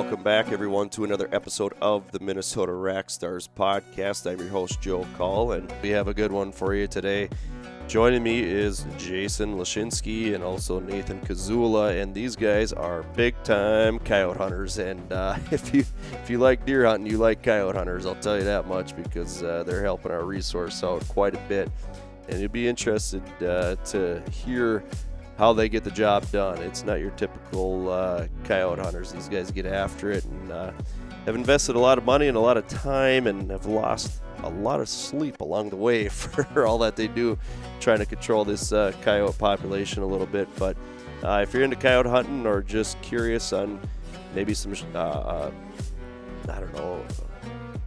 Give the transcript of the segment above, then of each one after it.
welcome back, everyone, to another episode of the Minnesota Rackstars podcast. I'm your host, Joe Call, and we have a good one for you today. Joining me is Jason Lashinski and also Nathan Kozulla, and these guys are big-time coyote hunters. And if you like deer hunting, you like coyote hunters. I'll tell you that much because they're helping our resource out quite a bit. And you'll be interested to hear how they get the job done. It's not your typical coyote hunters. These guys get after it and have invested a lot of money and a lot of time and have lost a lot of sleep along the way for all that they do trying to control this coyote population a little bit. But if you're into coyote hunting or just curious on maybe some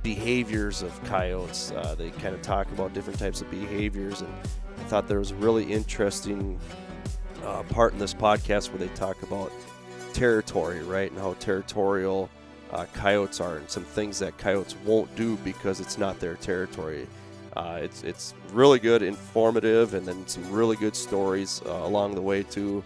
behaviors of coyotes, they kind of talk about different types of behaviors, and I thought there was a really interesting part in this podcast where they talk about territory, right, and how territorial coyotes are, and some things that coyotes won't do because it's not their territory. It's really good, informative, and then some really good stories along the way too,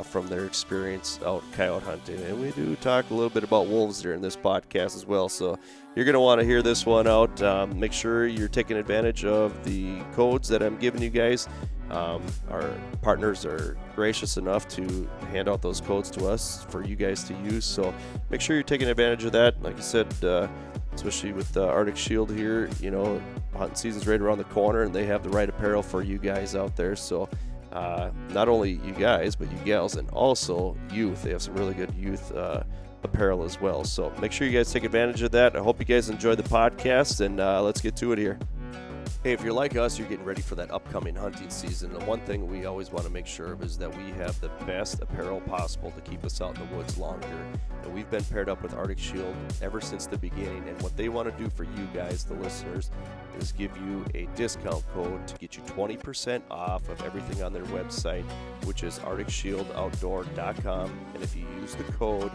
from their experience out coyote hunting. And we do talk a little bit about wolves during this podcast as well, so you're going to want to hear this one out. Make sure you're taking advantage of the codes that I'm giving you guys. Our partners are gracious enough to hand out those codes to us for you guys to use, so make sure you're taking advantage of that. Like I said, especially with Arctic Shield here, you know, hunting season's right around the corner, and they have the right apparel for you guys out there. So not only you guys, but you gals, and also youth. They have some really good youth apparel as well. So make sure you guys take advantage of that. I hope you guys enjoy the podcast, and let's get to it here. Hey, if you're like us, you're getting ready for that upcoming hunting season. And one thing we always want to make sure of is that we have the best apparel possible to keep us out in the woods longer. And we've been paired up with Arctic Shield ever since the beginning. And what they want to do for you guys, the listeners, is give you a discount code to get you 20% off of everything on their website, which is arcticshieldоutdoor.com. And if you use the code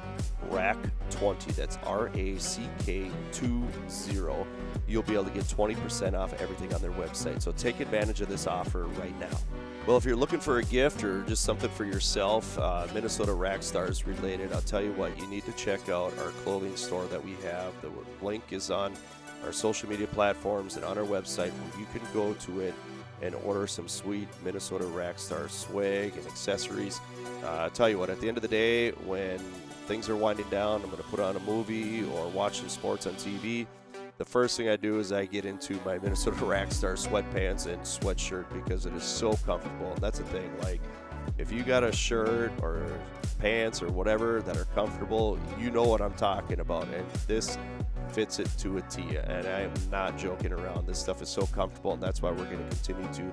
RACK20, that's RACK20, you'll be able to get 20% off everything on their website. So take advantage of this offer right now. Well, if you're looking for a gift or just something for yourself, Minnesota Rackstars related, I'll tell you what, you need to check out our clothing store that we have. The link is on our social media platforms and on our website, where you can go to it and order some sweet Minnesota Rackstars swag and accessories. I'll tell you what, at the end of the day, when things are winding down, I'm going to put on a movie or watch some sports on TV. The first thing I do is I get into my Minnesota Rackstars sweatpants and sweatshirt because it is so comfortable. And that's the thing, like, if you got a shirt or pants or whatever that are comfortable, you know what I'm talking about. And this fits it to a T, and I am not joking around. This stuff is so comfortable, and that's why we're going to continue to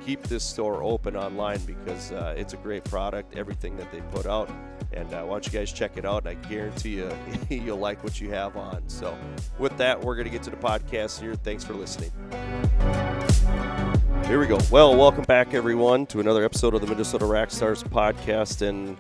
keep this store open online, because it's a great product, everything that they put out. And why don't you guys check it out, and I guarantee you you'll like what you have on. So with that, we're going to get to the podcast here. Thanks for listening. Here we go. Well, welcome back, everyone, to another episode of the Minnesota Rackstars podcast. And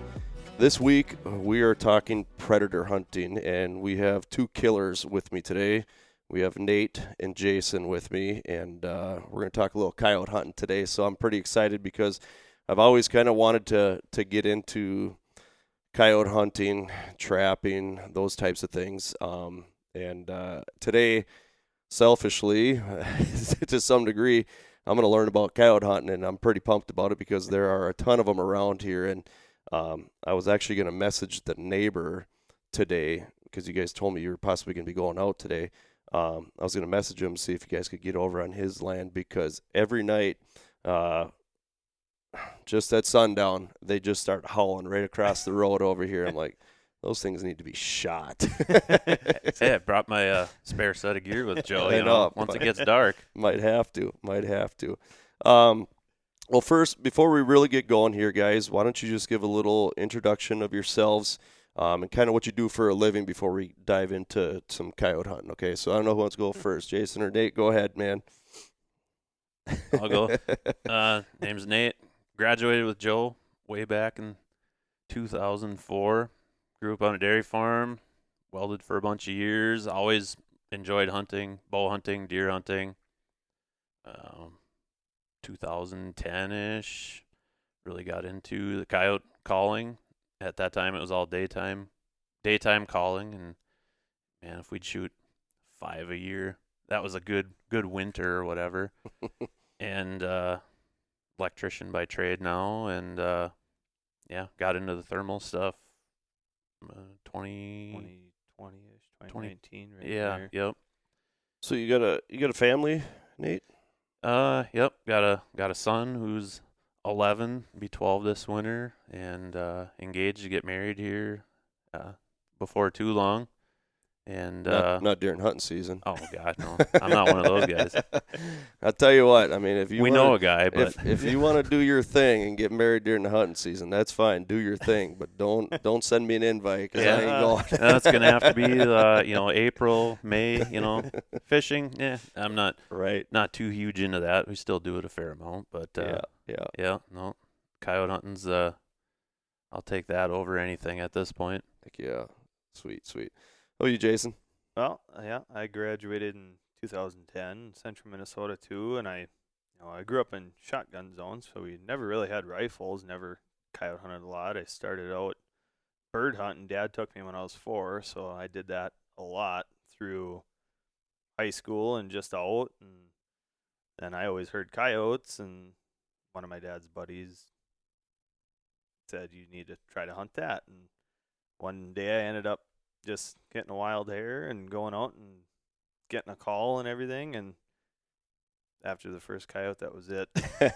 this week, we are talking predator hunting, and we have two killers with me today. We have Nate and Jason with me, and we're going to talk a little coyote hunting today. So I'm pretty excited because I've always kind of wanted to get into coyote hunting, trapping, those types of things. And today, selfishly, to some degree, I'm going to learn about coyote hunting, and I'm pretty pumped about it because there are a ton of them around here. And I was actually going to message the neighbor today because you guys told me you were possibly going to be going out today. I was going to message him, see if you guys could get over on his land, because every night, just at sundown, they just start howling right across the road over here. I'm like, those things need to be shot. Hey, I brought my spare set of gear with Joe. You know, once it gets dark. Might have to. Well, first, before we really get going here, guys, why don't you just give a little introduction of yourselves and kind of what you do for a living before we dive into some coyote hunting, okay? So I don't know who wants to go first, Jason or Nate. Go ahead, man. I'll go. Name's Nate. Graduated with Joe way back in 2004. Grew up on a dairy farm. Welded for a bunch of years. Always enjoyed hunting, bow hunting, deer hunting. 2010-ish, really got into the coyote calling. At that time, it was all daytime daytime calling, and man, if we'd shoot 5 a year, that was a good winter or whatever. And electrician by trade now, and yeah, got into the thermal stuff. 2020-ish, 2019, right Yeah, there. yep. So you got a family, Nate? Yep. Got a son who's 11, be 12 this winter, and engaged to get married here before too long. And Not during hunting season. oh god, no, I'm not one of those guys. I'll tell you what. I mean, if you We know a guy, but if you want to do your thing and get married during the hunting season, that's fine. Do your thing, but don't send me an invite because I ain't going. that's gonna have to be April, May. Fishing. Yeah, I'm not too huge into that. We still do it a fair amount, but yeah. No, coyote hunting's I'll take that over anything at this point. Heck yeah, sweet. Oh, you, Jason? Well, yeah, I graduated in 2010, Central Minnesota too, and I grew up in shotgun zones, so we never really had rifles, never coyote hunted a lot. I started out bird hunting. Dad took me when I was 4, so I did that a lot through high school and just out. And then I always heard coyotes, and one of my dad's buddies said, you need to try to hunt that. And one day I ended up just getting a wild hare and going out and getting a call and everything. And after the first coyote, that was it.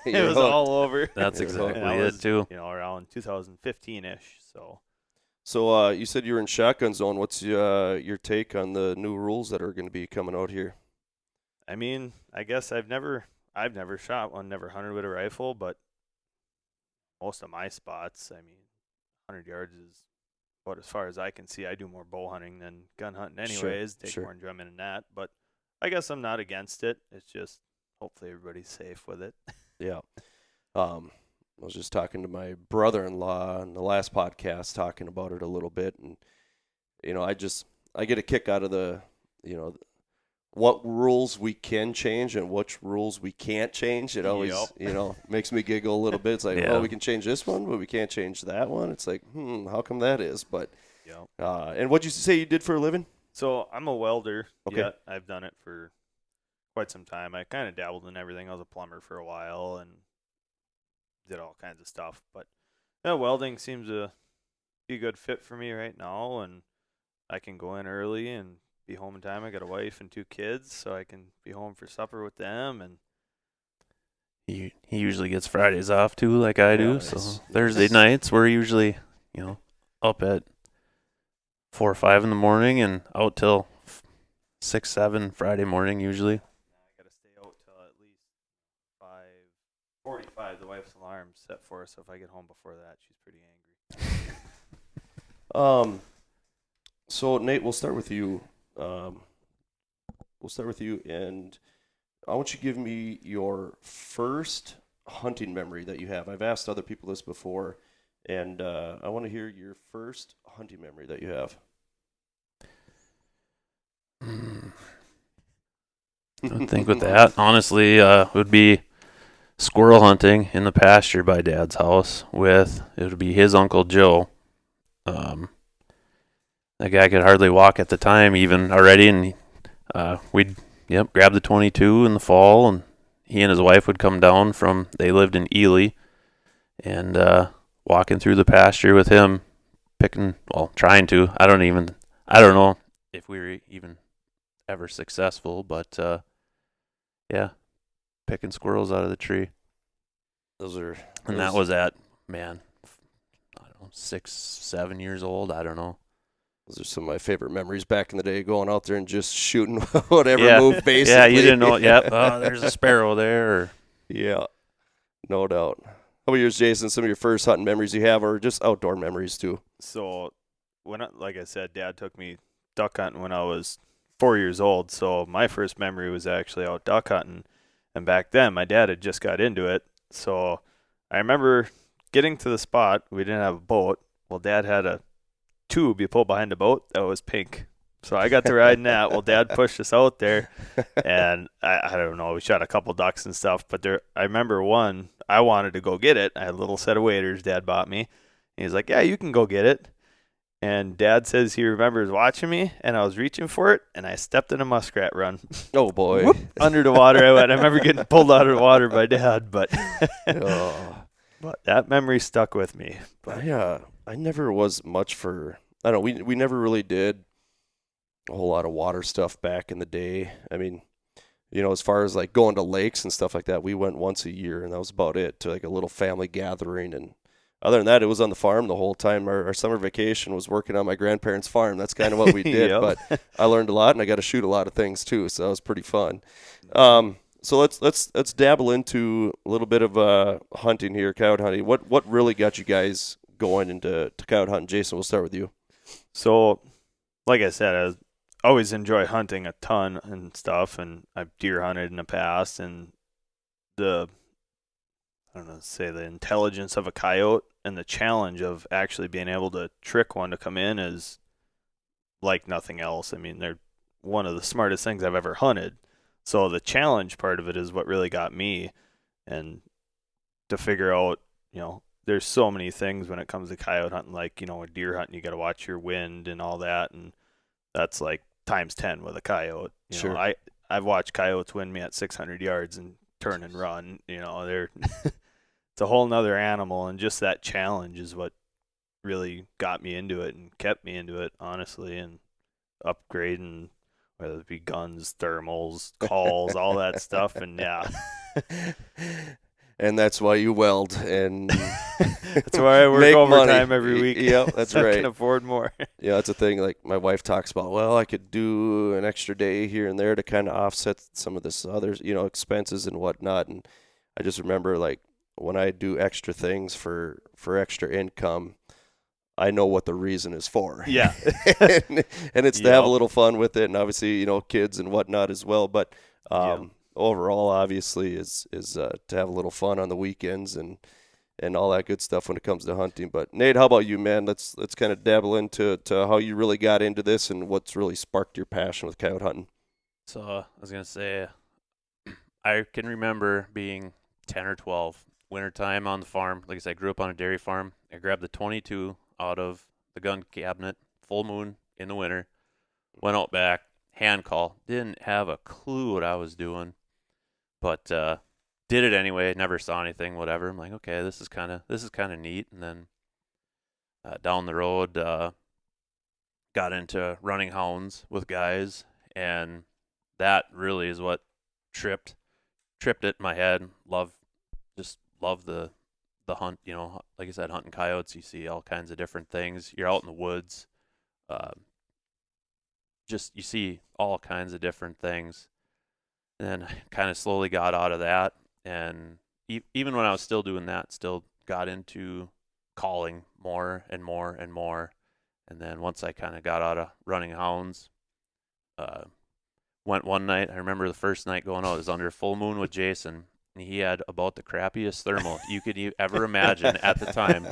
It was all over. That's exactly it too. Around 2015-ish. So you said you were in shotgun zone. What's your take on the new rules that are going to be coming out here? I mean, I guess I've never shot one, never hunted with a rifle, but most of my spots, 100 yards is about as far as I can see. I do more bow hunting than gun hunting anyways. Take more enjoyment in that, but I guess I'm not against it. It's just hopefully everybody's safe with it. Yeah. I was just talking to my brother-in-law on the last podcast, talking about it a little bit, and I get a kick out of the what rules we can change and which rules we can't change. It always makes me giggle a little bit. It's like, we can change this one, but we can't change that one. It's like, how come that is? But and what'd you say you did for a living? So I'm a welder. Okay. Yeah, I've done it for quite some time. I kind of dabbled in everything. I was a plumber for a while and did all kinds of stuff. But welding seems to be a good fit for me right now, and I can go in early and be home in time. I got a wife and 2 kids, so I can be home for supper with them. And he usually gets Fridays off too, like I do. So Thursday nights we're usually up at 4 or 5 in the morning and out till 6, 7 Friday morning usually. I got to stay out till at least 5:45. The wife's alarm's set for us, so if I get home before that, she's pretty angry. So Nate, we'll start with you. And I want you to give me your first hunting memory that you have. I've asked other people this before, and I want to hear your first hunting memory that you have. I think with that, honestly, would be squirrel hunting in the pasture by Dad's house it would be his Uncle Joe. That guy could hardly walk at the time even already, and we'd grab the 22 in the fall, and he and his wife would come down they lived in Ely, and walking through the pasture with him, trying to. I don't know if we were even ever successful, but picking squirrels out of the tree. That was at, I don't know, 6, 7 years old. I don't know. Those are some of my favorite memories back in the day, going out there and just shooting whatever moved, basically. Yeah, you didn't know. There's a sparrow there. Yeah, no doubt. How about yours, Jason? Some of your first hunting memories you have, or just outdoor memories too? So, like I said, Dad took me duck hunting when I was 4 years old. So my first memory was actually out duck hunting, and back then my dad had just got into it. So I remember getting to the spot. We didn't have a boat. Well, Dad had a tube you pull behind the boat that was pink. So I got to ride in that. Well, Dad pushed us out there, and I don't know, we shot a couple ducks and stuff, but I remember one, I wanted to go get it. I had a little set of waders Dad bought me. And he's like, yeah, you can go get it. And Dad says he remembers watching me, and I was reaching for it, and I stepped in a muskrat run. Oh boy. Whoop, under the water I went. I remember getting pulled out of the water by Dad, but Oh. but that memory stuck with me. But I never was much for. I don't know. We never really did a whole lot of water stuff back in the day. I mean, as far as like going to lakes and stuff like that, we went once a year, and that was about it, to like a little family gathering. And other than that, it was on the farm the whole time. Our summer vacation was working on my grandparents' farm. That's kind of what we did. Yep. But I learned a lot, and I got to shoot a lot of things too, so that was pretty fun. So let's dabble into a little bit of hunting here, coyote hunting. What really got you guys going into coyote hunting? Jason, we'll start with you. So, like I said, I always enjoy hunting a ton and stuff, and I've deer hunted in the past, and the intelligence of a coyote and the challenge of actually being able to trick one to come in is like nothing else. I mean, they're one of the smartest things I've ever hunted. So the challenge part of it is what really got me, and to figure out, there's so many things when it comes to coyote hunting, like, with deer hunting, you got to watch your wind and all that, and that's like times 10 with a coyote. Sure. I've watched coyotes win me at 600 yards and turn and run. They're it's a whole nother animal, and just that challenge is what really got me into it and kept me into it, honestly, and upgrading, whether it be guns, thermals, calls, all that stuff, and yeah. And that's why you weld, and that's why I work make overtime money every week. Yeah, that's so right. I can afford more. Yeah, that's a thing. Like my wife talks about. Well, I could do an extra day here and there to kind of offset some of this other, expenses and whatnot. And I just remember, like, when I do extra things for extra income, I know what the reason is for. Yeah. and it's to have a little fun with it, and obviously, kids and whatnot as well. But overall, obviously, is to have a little fun on the weekends and all that good stuff when it comes to hunting. But Nate, how about you, man? Let's kind of dabble into how you really got into this and what's really sparked your passion with coyote hunting. So I was gonna say, I can remember being 10 or 12, wintertime on the farm. Like I said, I grew up on a dairy farm. I grabbed the 22 out of the gun cabinet, full moon in the winter, went out back, hand call. Didn't have a clue what I was doing, but did it anyway. Never saw anything, whatever. I'm like, okay, this is kind of neat. And then down the road, got into running hounds with guys, and that really is what tripped it in my head. Love the hunt. Like I said, hunting coyotes. You see all kinds of different things. You're out in the woods. You see all kinds of different things. And then I kind of slowly got out of that, and even when I was still doing that, still got into calling more and more and more. And then once I kind of got out of running hounds, went one night. I remember the first night going out, it was under full moon with Jason, and he had about the crappiest thermal you could ever imagine at the time.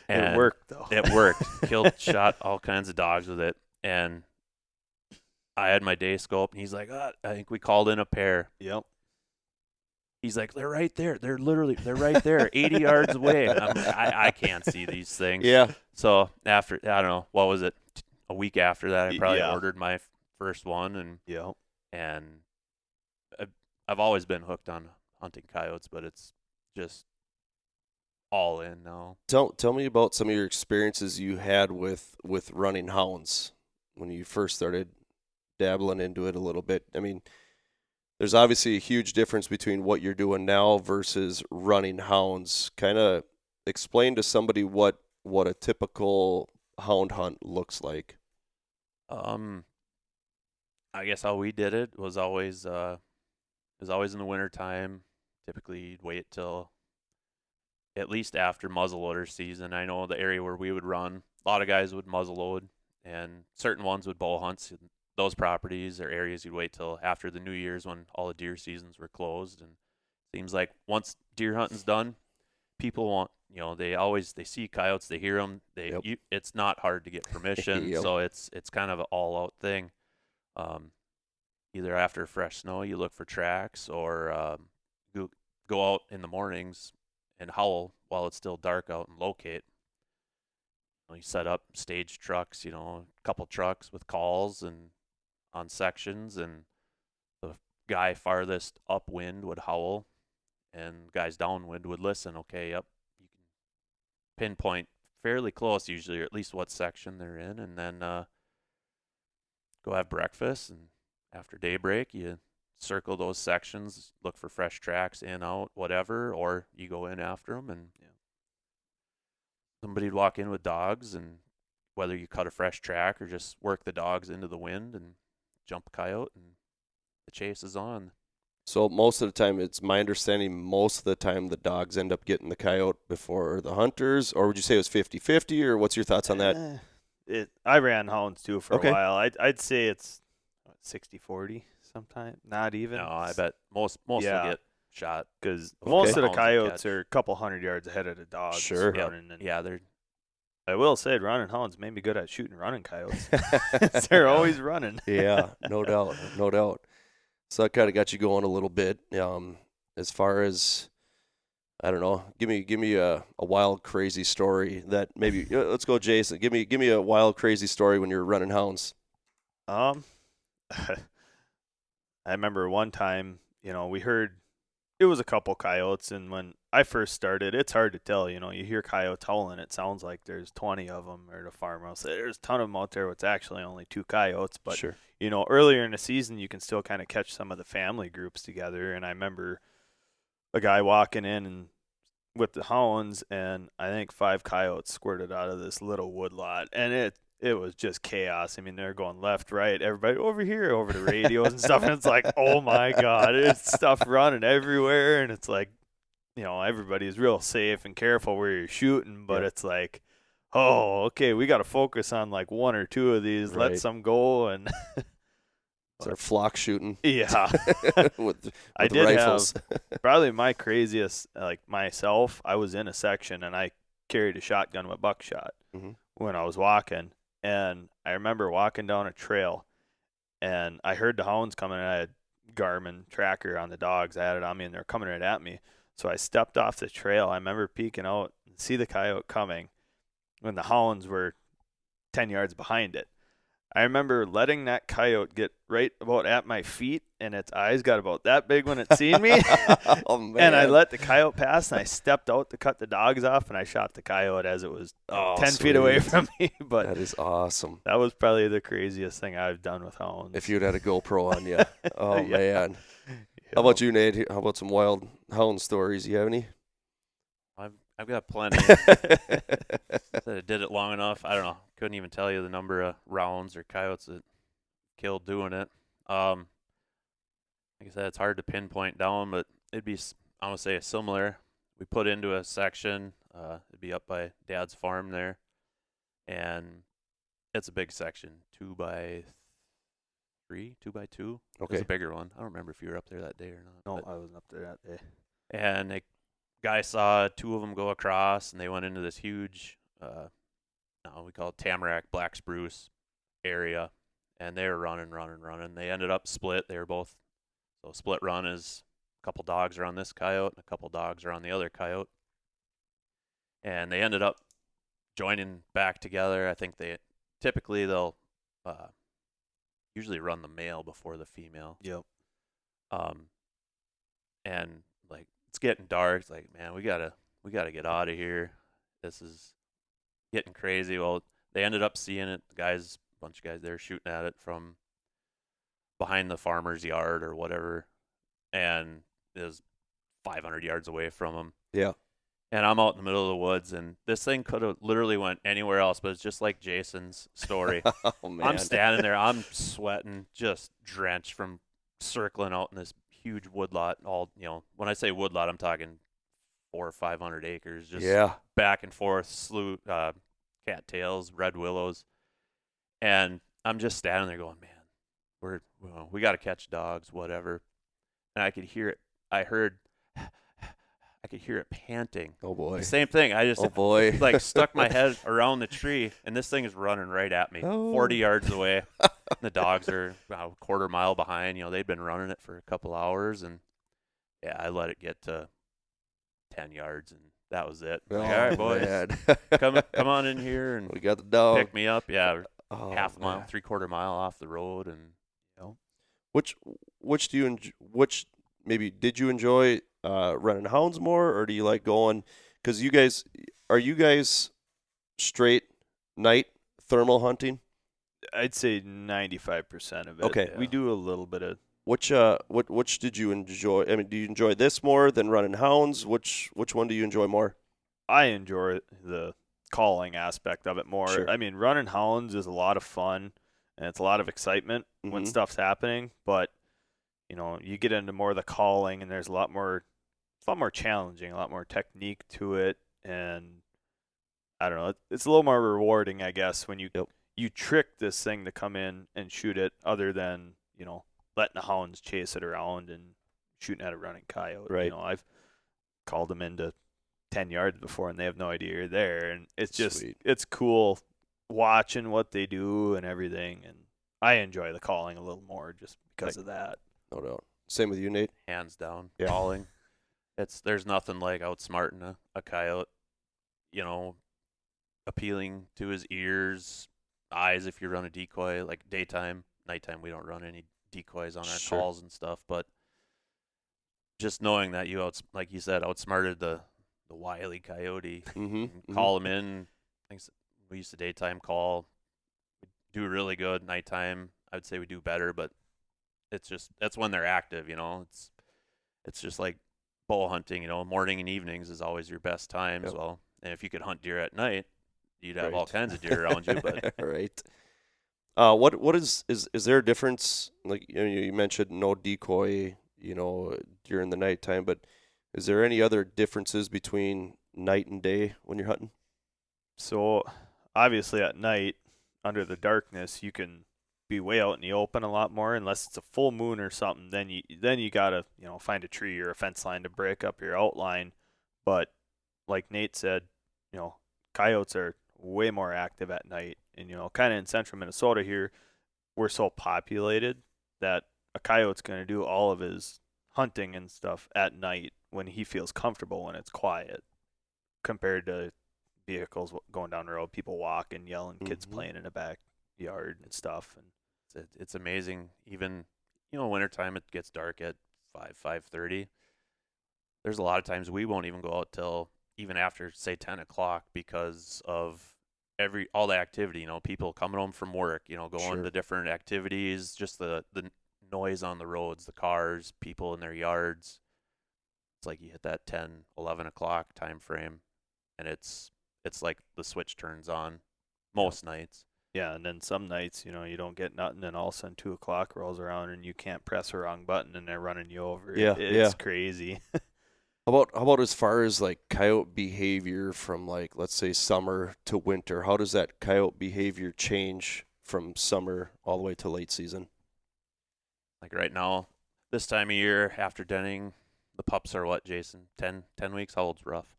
And it worked, though. It worked. Shot all kinds of dogs with it. And I had my day scope, and he's like, I think we called in a pair. Yep. He's like, they're right there. They're right there, 80 yards away. I can't see these things. Yeah. So after, I don't know, what was it? A week after that, I probably ordered my first one, and I've always been hooked on hunting coyotes, but it's just all in now. Tell me about some of your experiences you had with running hounds when you first started dabbling into it a little bit. I mean, there's obviously a huge difference between what you're doing now versus running hounds. Kind of explain to somebody what a typical hound hunt looks like. I guess how we did it was always in the winter time. Typically, you'd wait till at least after muzzleloader season. I know the area where we would run, a lot of guys would muzzleload, and certain ones would bow hunts. Those properties or areas you'd wait till after the New Year's when all the deer seasons were closed. And it seems like once deer hunting's done, people want, they see coyotes, they hear them. It's not hard to get permission, Yep. So it's kind of an all-out thing. Either after fresh snow, you look for tracks, or go out in the mornings and howl while it's still dark out and locate. you set up stage trucks, a couple trucks with calls and on sections, and the guy farthest upwind would howl, and guys downwind would listen. Okay, yep, you can pinpoint fairly close usually, or at least what section they're in, and then go have breakfast, and after daybreak you circle those sections, look for fresh tracks in, out, whatever, or you go in after them, and somebody'd walk in with dogs, and whether you cut a fresh track or just work the dogs into the wind and jump a coyote, and the chase is on. So most of the time, it's my understanding, most of the time the dogs end up getting the coyote before the hunters, or would you say it was 50-50, or what's your thoughts on that? I ran hounds too for Okay. a while. I'd say it's 60-40 sometimes, not even. No, I bet most will get shot. Because Okay. most of the Hounds will coyotes catch. are a couple hundred yards ahead of the dogs Sure. running. And Yeah, they're I will say running hounds made me good at shooting running coyotes. They're always running. Yeah, no doubt, no doubt. So that kind of got you going a little bit. As far as, I don't know, give me a wild, crazy story that maybe. Let's go, Jason. Give me a wild, crazy story when you're running hounds. I remember one time, we heard it was a couple coyotes, and when I first started, it's hard to tell. You hear coyotes howling, it sounds like there's 20 of them, or the farmer will say there's a ton of them out there. It's actually only 2 coyotes, but Sure. earlier in the season, you can still kind of catch some of the family groups together. And I remember a guy walking in and with the hounds, and I think 5 coyotes squirted out of this little wood lot, and it was just chaos. I mean, they're going left, right, everybody over here, over the radios and stuff, and it's like, oh my God, it's stuff running everywhere, and it's like, everybody's real safe and careful where you're shooting, but It's like, oh, okay, we got to focus on like 1 or 2 of these, Right. let some go, and It's our flock shooting. yeah. with I did rifles. have probably my craziest, like myself, I was in a section and I carried a shotgun with buckshot Mhm. when I was walking. And I remember walking down a trail and I heard the hounds coming, and I had Garmin tracker on the dogs. I had it on me and they're coming right at me. So I stepped off the trail. I remember peeking out and see the coyote coming when the hounds were 10 yards behind it. I remember letting that coyote get right about at my feet, and its eyes got about that big when it seen me. Oh, man. And I let the coyote pass, and I stepped out to cut the dogs off, and I shot the coyote as it was 10 feet away sweet. from me. But That is awesome. that was probably the craziest thing I've done with hounds. If you'd had a GoPro on you. Oh, Yeah. man. How about you, Nate? How about some wild hound stories? You have any? I've got plenty. Said I did it long enough. I don't know. Couldn't even tell you the number of rounds or coyotes that killed doing it. Like I said, it's hard to pinpoint down, but it'd be, I'm going to say, similar. We put into a section. It'd be up by Dad's farm there. And it's a big section, 2 by 3, 2 by 2. Okay. It's a bigger one. I don't remember if you were up there that day or not. No, but- I wasn't up there that day. and a guy saw 2 of them go across, and they went into this huge, we call it tamarack, black spruce area, and they were running. They ended up split. They were both, so split run is a couple dogs are on this coyote, and a couple dogs are on the other coyote, and they ended up joining back together. I think they'll usually run the male before the female. Yep. And like it's getting dark. It's like, man, we gotta get out of here. This is getting crazy. Well, they ended up seeing it. A bunch of guys there shooting at it from behind the farmer's yard or whatever, and it was 500 yards away from them. Yeah. And I'm out in the middle of the woods, and this thing could have literally went anywhere else, but it's just like Jason's story. Oh, man. I'm standing there, I'm sweating, just drenched from circling out in this huge woodlot. When I say woodlot, I'm talking 400 or 500 acres, just Yeah. back and forth, cattails, red willows, and I'm just standing there going, man, we got to catch dogs, whatever. And I could hear it. I could hear it panting. Oh, boy. The same thing. I just Oh, boy. like stuck my head around the tree, and this thing is running right at me, Oh. 40 yards away. The dogs are about a quarter mile behind. They'd been running it for a couple hours, and yeah, I let it get to 10 yards, and that was it. Oh, Like, all right, boys, man. come on in here and We got the dog. pick me up. Yeah, Oh, half a mile, man. 3/4 mile off the road, and Which do you which maybe did you enjoy running hounds more, or do you like going? Because you guys straight night thermal hunting? I'd say 95% of it. Okay. We do a little bit of. Which did you enjoy? I mean, do you enjoy this more than running hounds? Which one do you enjoy more? I enjoy the calling aspect of it more. Sure. I mean, running hounds is a lot of fun, and it's a lot of excitement when Mhm. stuff's happening. But you get into more of the calling, and there's it's a lot more challenging, a lot more technique to it, and I don't know. It's a little more rewarding, I guess, when you trick this thing to come in and shoot it, other than letting the hounds chase it around and shooting at a running coyote. Right. I've called them into 10 yards before, and they have no idea you're there, and it's just Sweet. it's cool watching what they do and everything, and I enjoy the calling a little more just because of that. No doubt. Same with you, Nate. hands down, Yeah. calling. There's nothing like outsmarting a coyote, appealing to his ears, eyes if you run a decoy, like daytime, nighttime we don't run any decoys on our Sure. calls and stuff, but just knowing that you like you said, outsmarted the wily coyote, Mm-hmm. call him in. I think we used to daytime call. We do really good. Nighttime, I would say we do better, but that's when they're active. It's just like bow hunting. Morning and evenings is always your best times. Yep. Well, and if you could hunt deer at night, you'd have all Right. kinds of deer around you. But right. What is there a difference? Like you mentioned no decoy, during the nighttime, but is there any other differences between night and day when you're hunting? So obviously at night, under the darkness, you can be way out in the open a lot more. Unless it's a full moon or something, then you gotta find a tree or a fence line to break up your outline. But like Nate said, coyotes are way more active at night, and kind of in central Minnesota here, we're so populated that a coyote's gonna do all of his hunting and stuff at night when he feels comfortable, when it's quiet, compared to vehicles going down the road, people walking, yelling, kids Mhm. playing in the backyard and stuff. And it's amazing. Even wintertime, it gets dark at 5:30. There's a lot of times we won't even go out till even after say 10 o'clock because of all the activity. People coming home from work. Going Sure. to different activities. Just the noise on the roads, the cars, people in their yards. It's like you hit that 10, 11 o'clock time frame, and it's like the switch turns on most nights. yeah, and then some nights, you don't get nothing, and all of a sudden 2 o'clock rolls around and you can't press the wrong button and they're running you over. Yeah, It's crazy. How about as far as like coyote behavior from like let's say summer to winter? How does that coyote behavior change from summer all the way to late season? Like right now, this time of year after denning, the pups are what, Jason? 10 weeks? How old's Rough?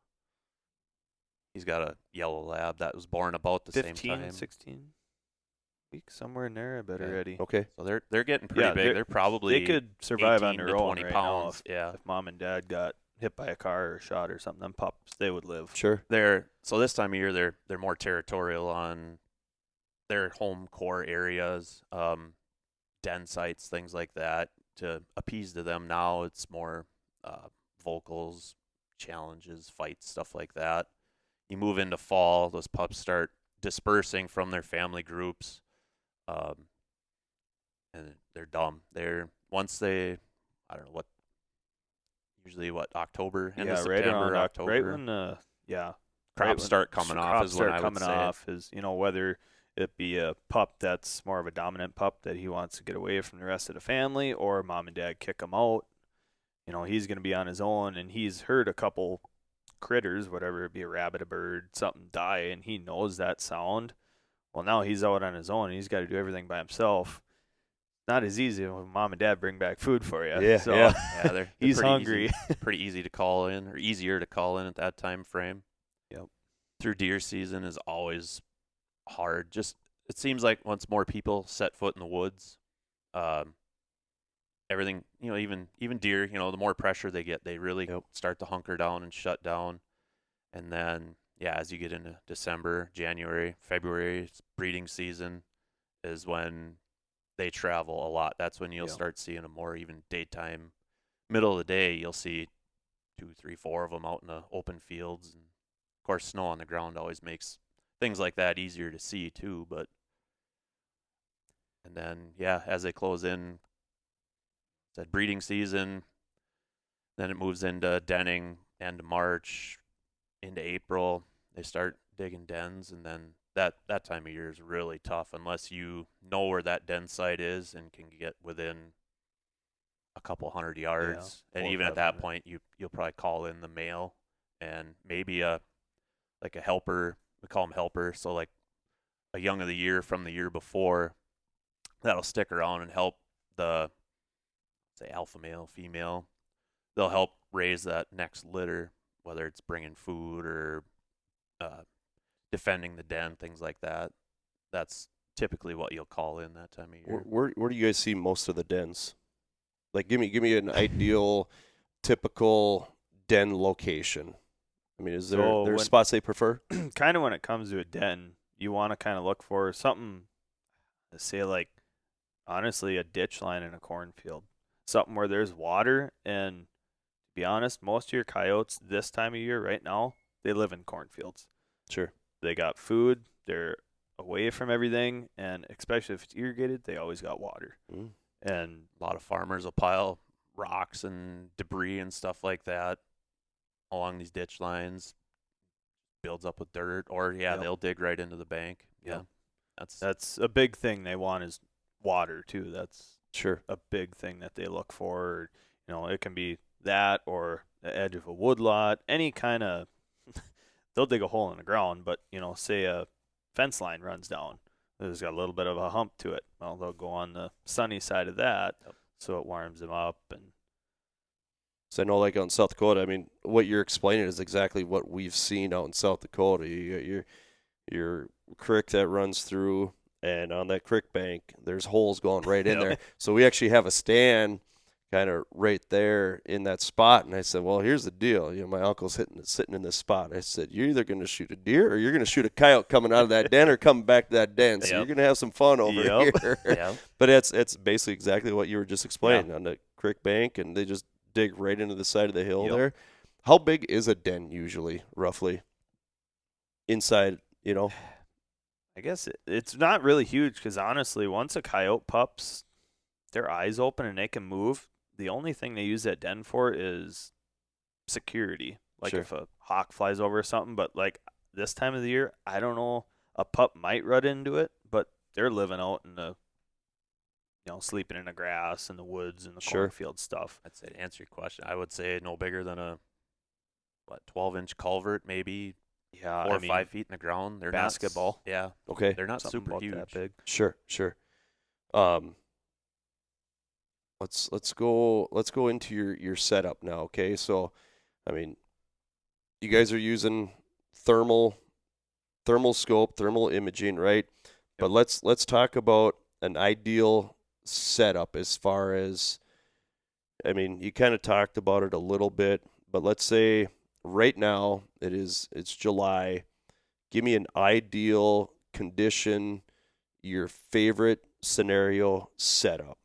He's got a yellow lab that was born about the 15, same time. 16 weeks, somewhere in there, I bet Okay. already. Okay. So they're getting pretty big. They're probably They could survive 18 on to their own 20 right pounds. now. Yeah. If mom and dad got hit by a car or shot or something, them pups, they would live. Sure. So this time of year they're more territorial on their home core areas, den sites, things like that. To appease to them now, it's more vocals, challenges, fights, stuff like that. You move into fall, those pups start dispersing from their family groups, and they're dumb. I don't know what, usually October, end of right September, around October. right when Crops start coming off is when I would say. off is whether it be a pup that's more of a dominant pup that he wants to get away from the rest of the family, or mom and dad kick him out. He's going to be on his own, and he's heard a couple critters, whatever it be, a rabbit, a bird, something die, and he knows that sound. Well, now he's out on his own, and he's got to do everything by himself. Not as easy when mom and dad bring back food for you. Yeah, so Yeah, they're he's pretty hungry. pretty easy to call in, or easier to call in at that time frame. Yep. Through deer season is always hard. Just it seems like once more people set foot in the woods, everything, even deer, the more pressure they get, they really start to hunker down and shut down. And then, yeah, as you get into December, January, February, it's breeding season is when they travel a lot. That's when you'll start seeing them more even daytime. Middle of the day, you'll see 2, 3, 4 of them out in the open fields. And of course, snow on the ground always makes things like that easier to see too. And then, yeah, as they close in, that breeding season, then it moves into denning end of March into April. They start digging dens, and then that time of year is really tough unless you know where that den site is and can get within a couple 100 yards. And even at that point, you'll probably call in the male and maybe a helper. We call them helper, so like a young of the year from the year before that'll stick around and help the, say, alpha male, female. They'll help raise that next litter, whether it's bringing food or defending the den, things like that. That's typically what you'll call in that time of year. Where do you guys see most of the dens? Like, give me an ideal, typical den location. I mean, is there spots they prefer? Kind of when it comes to a den, you want to kind of look for something, say like, honestly, a ditch line in a cornfield. Something where there's water, and to be honest, most of your coyotes this time of year right now, they live in cornfields. Sure. They got food, they're away from everything, and especially if it's irrigated, they always got water. Mm. And a lot of farmers will pile rocks and debris and stuff like that along these ditch lines, builds up with dirt, or they'll dig right into the bank. Yeah. That's a big thing they want is water too. That's sure a big thing that they look for. You know, it can be that or the edge of a woodlot, any kind of they'll dig a hole in the ground, but you know, say a fence line runs down. There's got a little bit of a hump to it. Well, they'll go on the sunny side of that, so it warms them up. And so I know, like out in South Dakota, I mean, what you're explaining is exactly what we've seen out in South Dakota. You got your creek that runs through, and on that creek bank, there's holes going right in there. So we actually have a stand kind of right there in that spot. And I said, well, here's the deal. You know, my uncle's sitting in this spot. I said, you're either going to shoot a deer or you're going to shoot a coyote coming out of that den or coming back to that den. So you're going to have some fun over here. But it's basically exactly what you were just explaining on the creek bank, and they just dig right into the side of the hill there. How big is a den usually, roughly? Inside, you know? I guess it's not really huge because, honestly, once a coyote pups, their eyes open and they can move. The only thing they use that den for is security. Like if a hawk flies over or something. But like this time of the year, I don't know. A pup might run into it, but they're living out in the, sleeping in the grass and the woods and the cornfield stuff. I'd say to answer your question, I would say no bigger than a 12-inch culvert, maybe 4 or 5 feet in the ground. They're basketball. Okay. They're not Something super huge. That big. Sure. Let's go into your setup now, okay? So, I mean, you guys are using thermal scope, thermal imaging, right? Yep. But let's talk about an ideal setup as far as, I mean, you kind of talked about it a little bit, but let's say right now it's July. Give me an ideal condition, your favorite scenario setup.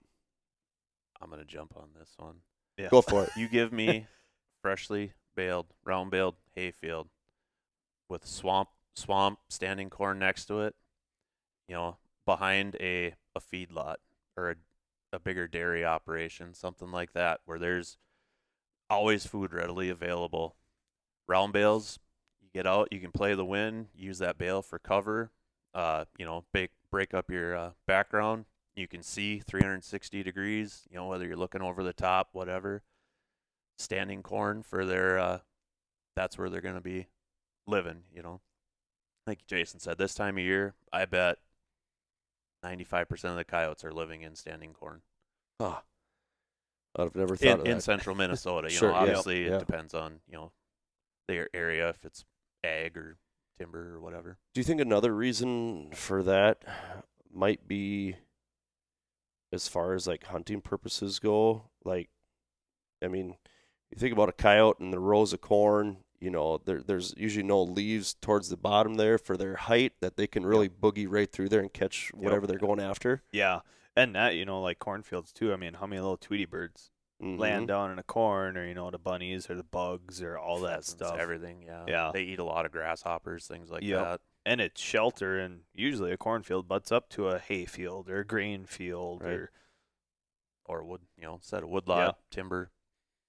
I'm going to jump on this one. Yeah. Go for it. You give me freshly baled, round-baled hayfield with swamp standing corn next to it, behind a feedlot or a bigger dairy operation, something like that, where there's always food readily available. Round bales, you get out, you can play the wind, use that bale for cover, break up your background. You can see 360 degrees, whether you're looking over the top, whatever. Standing corn for their, that's where they're going to be living, Like Jason said, this time of year, I bet 95% of the coyotes are living in standing corn. Oh, I've never thought of that. In central Minnesota, Sure, obviously it depends on, their area, if it's ag or timber or whatever. Do you think another reason for that might be, as far as like hunting purposes go, like, I mean, you think about a coyote and the rows of corn, there's usually no leaves towards the bottom there for their height that they can really boogie right through there and catch whatever they're going after. Yeah. And that, like cornfields too. I mean, how many little Tweety birds land down in the corn, or the bunnies or the bugs or all that stuff. Everything, yeah. Yeah. They eat a lot of grasshoppers, things like that. And it's shelter, and usually a cornfield butts up to a hay field or a grain field or wood, set of woodlot, timber.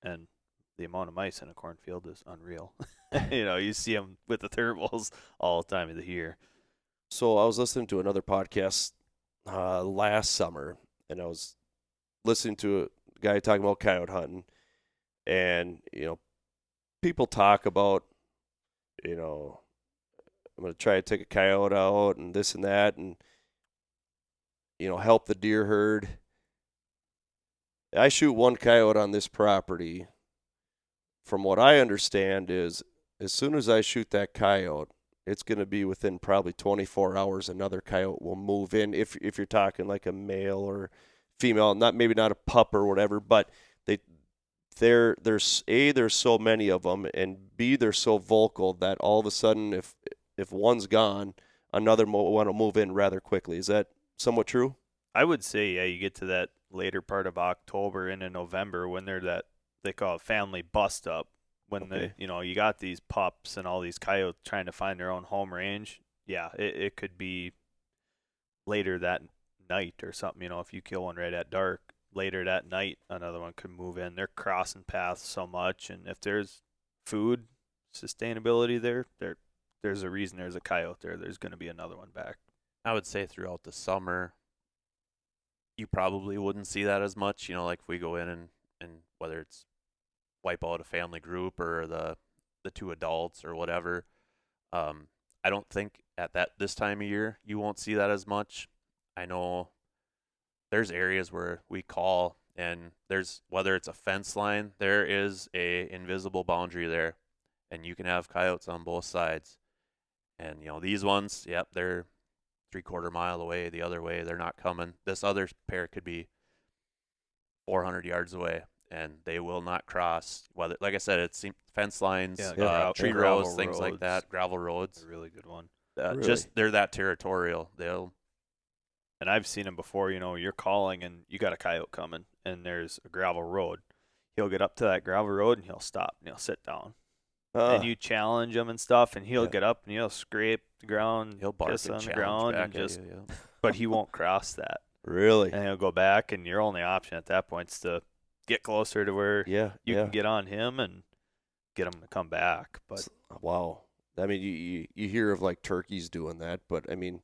And the amount of mice in a cornfield is unreal. You see them with the thermals all the time of the year. So I was listening to another podcast last summer, and I was listening to a guy talking about coyote hunting, and people talk about I'm going to try to take a coyote out and this and that, and help the deer herd. I shoot one coyote on this property. From what I understand is, as soon as I shoot that coyote, it's going to be within probably 24 hours another coyote will move in, if you're talking like a male or female, maybe not a pup or whatever, but there's so many of them, and B, they're so vocal that all of a sudden if one's gone, another one will move in rather quickly. Is that somewhat true? I would say, yeah, you get to that later part of October into November when they're they call it family bust up, when you got these pups and all these coyotes trying to find their own home range. Yeah, it could be later that night or something. If you kill one right at dark, later that night another one could move in. They're crossing paths so much, and if there's food sustainability there's a reason there's a coyote there. There's going to be another one back. I would say throughout the summer, you probably wouldn't see that as much. Like if we go in and whether it's wipe out a family group or the two adults or whatever, I don't think at this time of year you won't see that as much. I know there's areas where we call, and whether it's a fence line, there is a invisible boundary there, and you can have coyotes on both sides. And these ones, they're 3/4 mile away the other way. They're not coming. This other pair could be 400 yards away, and they will not cross. Whether, like I said, it's fence lines, tree rows, things like that, gravel roads. A really good one. Just they're that territorial. And I've seen them before. You're calling and you got a coyote coming, and there's a gravel road. He'll get up to that gravel road and he'll stop and he'll sit down. And you challenge him and stuff, and he'll get up and he'll scrape the ground, he'll bark piss and on the ground, and just. But he won't cross that. Really? And he'll go back, and your only option at that point is to get closer to where you can get on him and get him to come back. But wow, I mean, you hear of like turkeys doing that, but I mean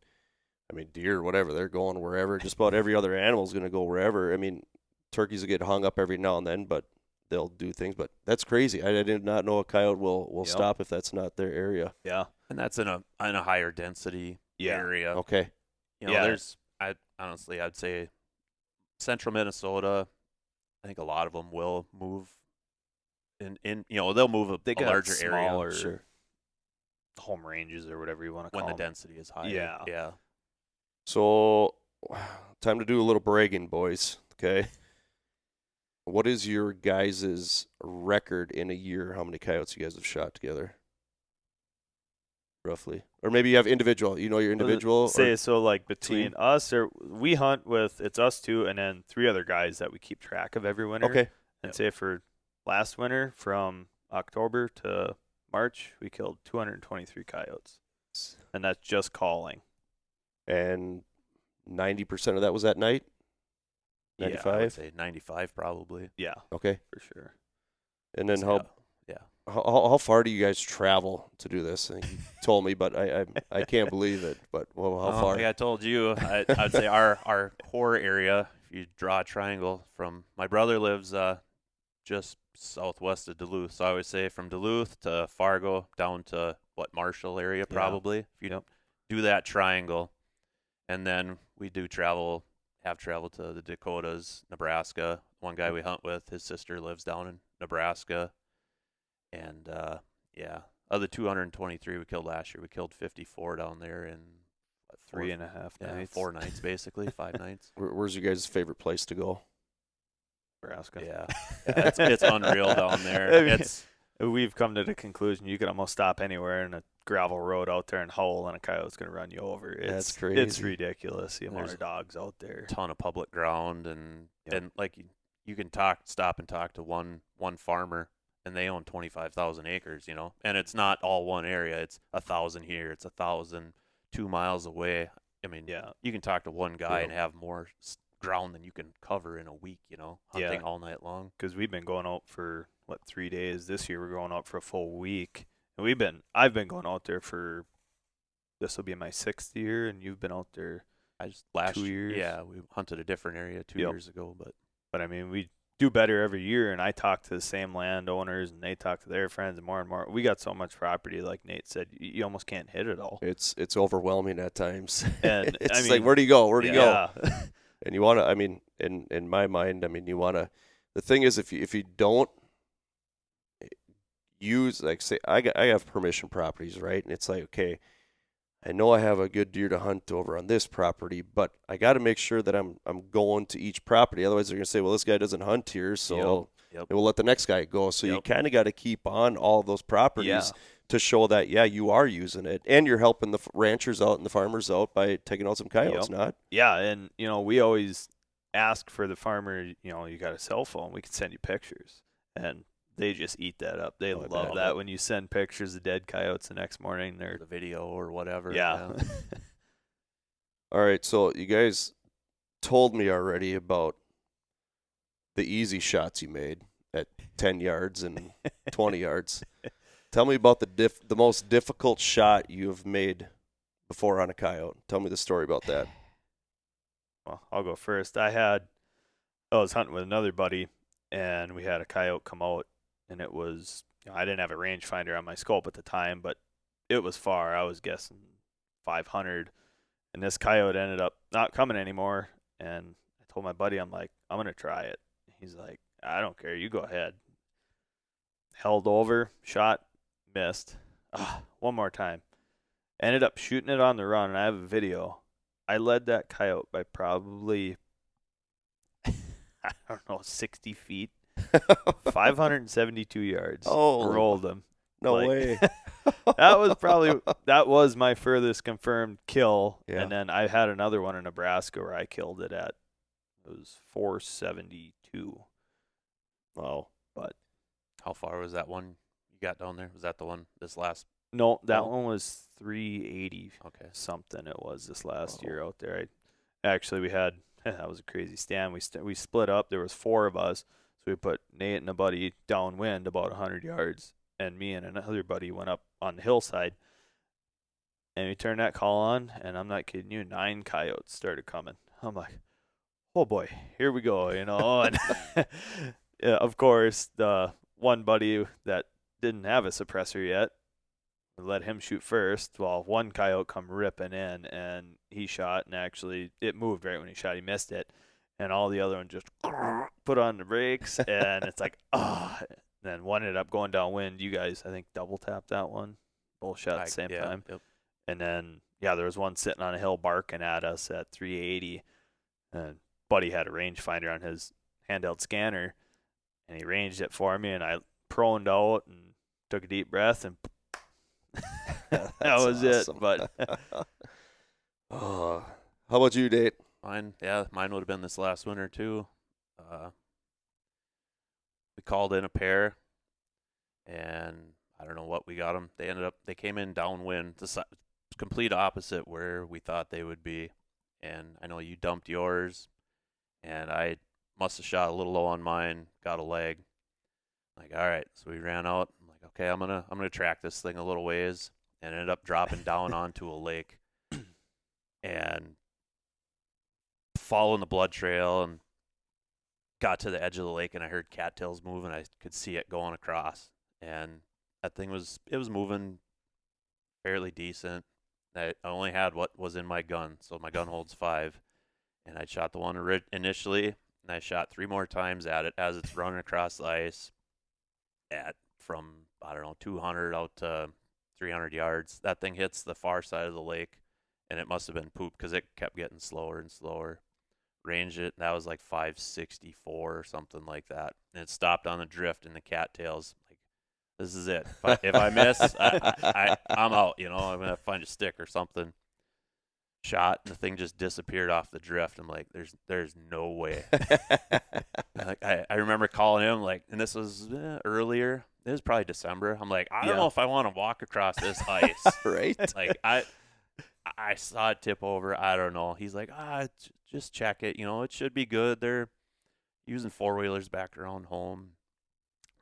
deer, whatever, they're going wherever. Just about every other animal is going to go wherever. I mean, turkeys will get hung up every now and then, but they'll do things. But that's crazy. I did not know a coyote will stop if that's not their area. Yeah, and that's in a higher density area. Okay. I'd say central Minnesota, I think a lot of them will move they'll move a larger area. Sure. Home ranges or whatever you want to call when them. The density is higher. Yeah. So, time to do a little bragging, boys. Okay. What is your guys' record in a year? How many coyotes you guys have shot together? Roughly. Or maybe you have individual. Your individual? So like between us, or we hunt with, it's us two and then 3 other guys that we keep track of every winter. Okay. And say for last winter, from October to March, we killed 223 coyotes. And that's just calling. And 90% of that was at night? 95? Yeah, I would say 95 probably. Yeah. Okay. For sure. And then how far do you guys travel to do this? I think you told me, but I can't believe it. But how far? Like I told you, I'd say our core area, if you draw a triangle from, my brother lives just southwest of Duluth. So I would say from Duluth to Fargo down to Marshall area probably. If you do that triangle. And then we have traveled to the Dakotas, Nebraska. One guy we hunt with, his sister lives down in Nebraska. And, of the 223 we killed last year, we killed 54 down there in 3.5 nights. 4 nights, basically, 5 nights. Where's your guys' favorite place to go? Nebraska. Yeah, it's unreal down there. We've come to the conclusion you can almost stop anywhere in a gravel road out there and howl, and a coyote's going to run you over. That's It's crazy. ridiculous, the amount There's of dogs out there. ton of public ground, and Yep. and like you can stop and talk to one farmer, and they own 25,000 acres, and it's not all one area. It's 1,000 here, it's 1,000 2 miles away. I mean, Yeah. you can talk to one guy Yep. and have more ground than you can cover in a week, hunting all night long. Because we've been going out for 3 days. This year we're going out for a full week, and I've been going out there for, this will be my 6th year, and you've been out there. I just last 2 years. Yeah, we hunted a different area 2 Yep. years ago, but I mean, we do better every year, and I talk to the same landowners, and they talk to their friends, and more. We got so much property, like Nate said, you almost can't hit it all. It's overwhelming at times. And it's I mean, like, where do you go? Where do you go? Yeah. And you want to, I mean, in my mind, I mean, you want to, the thing is, if you don't use, like, say, I have permission properties, right? And it's like, okay, I know I have a good deer to hunt over on this property, but I got to make sure that I'm going to each property. Otherwise, they're going to say, well, this guy doesn't hunt here, so Yep. we'll let the next guy go. So you Yep. kind of got to keep on all of those properties Yeah. to show that, yeah, you are using it. And you're helping the ranchers out and the farmers out by taking out some coyotes, Yep. not? Yeah, and we always ask for the farmer, you got a cell phone, we can send you pictures. And they just eat that up. They Oh, I love bet. that when you send pictures of dead coyotes the next morning. the video or whatever. Yeah. All right, so you guys told me already about the easy shots you made at 10 yards and 20 yards. Tell me about the most difficult shot you have made before on a coyote. Tell me the story about that. Well, I'll go first. I was hunting with another buddy, and we had a coyote come out, and it was, I didn't have a rangefinder on my scope at the time, but it was far. I was guessing 500, and this coyote ended up not coming anymore. And I told my buddy, I'm like, I'm gonna try it. He's like, I don't care, you go ahead. Held over, shot, missed. One more time. Ended up shooting it on the run, and I have a video. I led that coyote by probably, I don't know, 60 feet, 572 yards. Oh, rolled him. no Like, way. that was my furthest confirmed kill. Yeah. And then I had another one in Nebraska where I killed it at, it was 472. Wow. How far was that one you got down there? Was that the one this last? No, that Oh. one was 380 Okay. something. It was this last Oh. year out there. We had that was a crazy stand. We split up. There was 4 of us, so we put Nate and a buddy downwind about 100 yards, and me and another buddy went up on the hillside. And we turned that call on, and I'm not kidding you, 9 coyotes started coming. I'm like, oh boy, here we go, And yeah, of course, the one buddy that didn't have a suppressor yet, we let him shoot first. Well, one coyote come ripping in, and he shot, and actually it moved right when he shot. He missed it, and all the other one just put on the brakes, and it's like, Then one ended up going downwind. You guys, I think, double tapped that one. Both shot at the same time. Yep. And then, there was one sitting on a hill barking at us at 380. And Buddy had a rangefinder on his handheld scanner, and he ranged it for me, and I proned out and took a deep breath, and that was awesome. it. But Oh, how about you, Nate? Mine would have been this last winter too. We called in a pair, and I don't know what we got them. They came in downwind, the complete opposite where we thought they would be. And I know you dumped yours, and I must have shot a little low on mine, got a leg. Like, all right, so we ran out. I'm like, okay, I'm gonna track this thing a little ways, and ended up dropping down onto a lake, and following the blood trail, and got to the edge of the lake, and I heard cattails moving. I could see it going across, and that thing was moving fairly decent. I only had what was in my gun, so my gun holds 5, and I shot the one initially, and I shot 3 more times at it as it's running across the ice from, I don't know, 200 out to 300 yards. That thing hits the far side of the lake, and it must have been poop because it kept getting slower and slower. Ranged it, and that was like 564 or something like that, and it stopped on the drift, and the cattails like This is it. If I miss, I'm out. I'm gonna have to find a stick or something. Shot, and the thing just disappeared off the drift. I'm like, there's no way. Like I remember calling him and this was earlier. It was probably December. I'm like, I don't know if I want to walk across this ice. Right? Like I saw it tip over. I don't know. He's like, just check it. It should be good. They're using 4-wheelers back around home.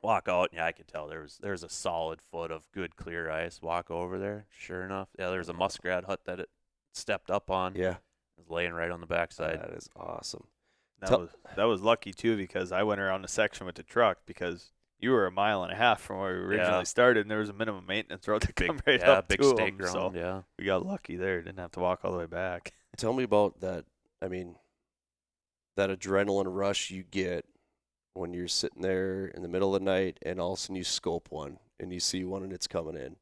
Walk out. Yeah, I could tell there's a solid foot of good clear ice. Walk over there. Sure enough, yeah, there's a muskrat hut that it stepped up on. Yeah. It was laying right on the backside. That is awesome. That was lucky too, because I went around the section with the truck because you were 1.5 miles from where we originally started, and there was a minimum maintenance road to come right up big to stake them. ground. So we got lucky there. Didn't have to walk all the way back. Tell me about that. I mean, that adrenaline rush you get when you're sitting there in the middle of the night and all of a sudden you scope one and you see one and it's coming in.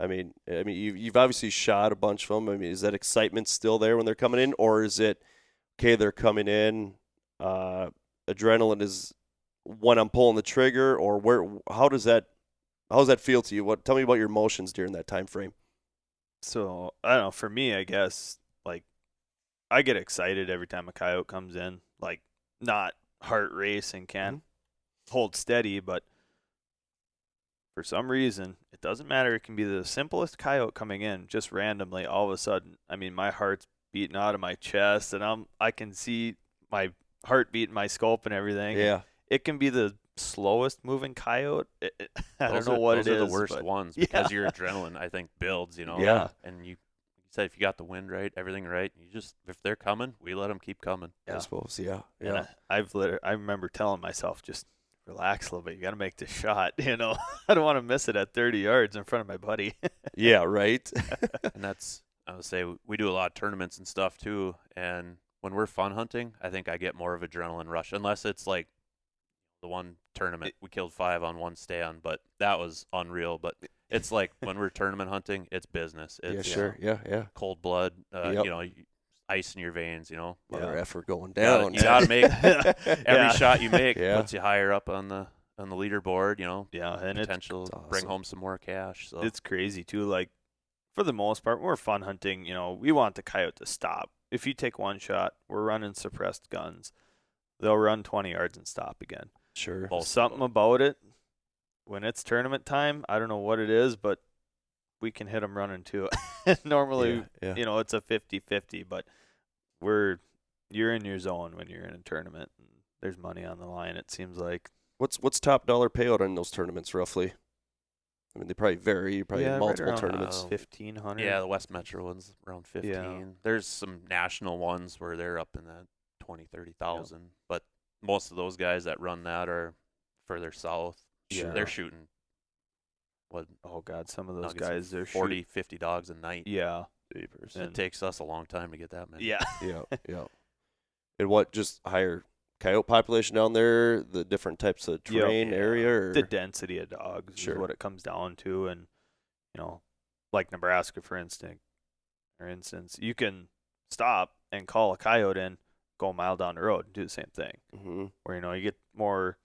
I mean, you've obviously shot a bunch of them. I mean, is that excitement still there when they're coming in, or is it okay? They're coming in. Adrenaline is when I'm pulling the trigger, or how does that feel to you? Tell me about your emotions during that time frame. So I don't know. For me, I guess I get excited every time a coyote comes in. Not heart race and can't hold steady, but for some reason, it doesn't matter. It can be the simplest coyote coming in just randomly. All of a sudden, I mean, my heart's beating out of my chest, and I can see my heartbeat in my scope and everything. Yeah. It can be the slowest moving coyote. I don't know what it is. Those are the worst ones because your adrenaline, I think, builds, Yeah. And you said if you got the wind right, everything right, if they're coming, we let them keep coming. I suppose, yeah. And I remember telling myself, just relax a little bit. You got to make this shot, I don't want to miss it at 30 yards in front of my buddy. Yeah, right. And I would say we do a lot of tournaments and stuff too, and when we're fun hunting, I think I get more of adrenaline rush, unless it's like the one tournament we killed 5 on one stand, but that was unreal. But it's like when we're tournament hunting, it's business. It's, sure. Yeah. cold blood, ice in your veins, Other effort going down. You gotta make every shot you make puts you higher up on the leaderboard, and potential awesome. Bring home some more cash. So it's crazy too. For the most part, when we're fun hunting, we want the coyote to stop. If you take one shot, we're running suppressed guns. They'll run 20 yards and stop again. Sure. Something about it, when it's tournament time, I don't know what it is, but we can hit them running too. Normally, it's a 50-50, but you're in your zone when you're in a tournament. And there's money on the line, it seems like. What's top dollar payout on those tournaments roughly? I mean, they probably vary. You probably have multiple right tournaments. 1,500. Yeah, the West Metro one's around 15. Yeah. There's some national ones where they're up in that 20, 30,000. Yep. But most of those guys that run that are further south. Sure. They're shooting, oh, God, some of those guys, they're 40, 50 dogs a night. Yeah. And it takes us a long time to get that many. Yeah. Yeah. And what, just higher coyote population down there, the different types of terrain area? Or? The density of dogs is what it comes down to. And, like Nebraska, for instance, you can stop and call a coyote in, go a mile down the road and do the same thing. Mm-hmm. Where, you get more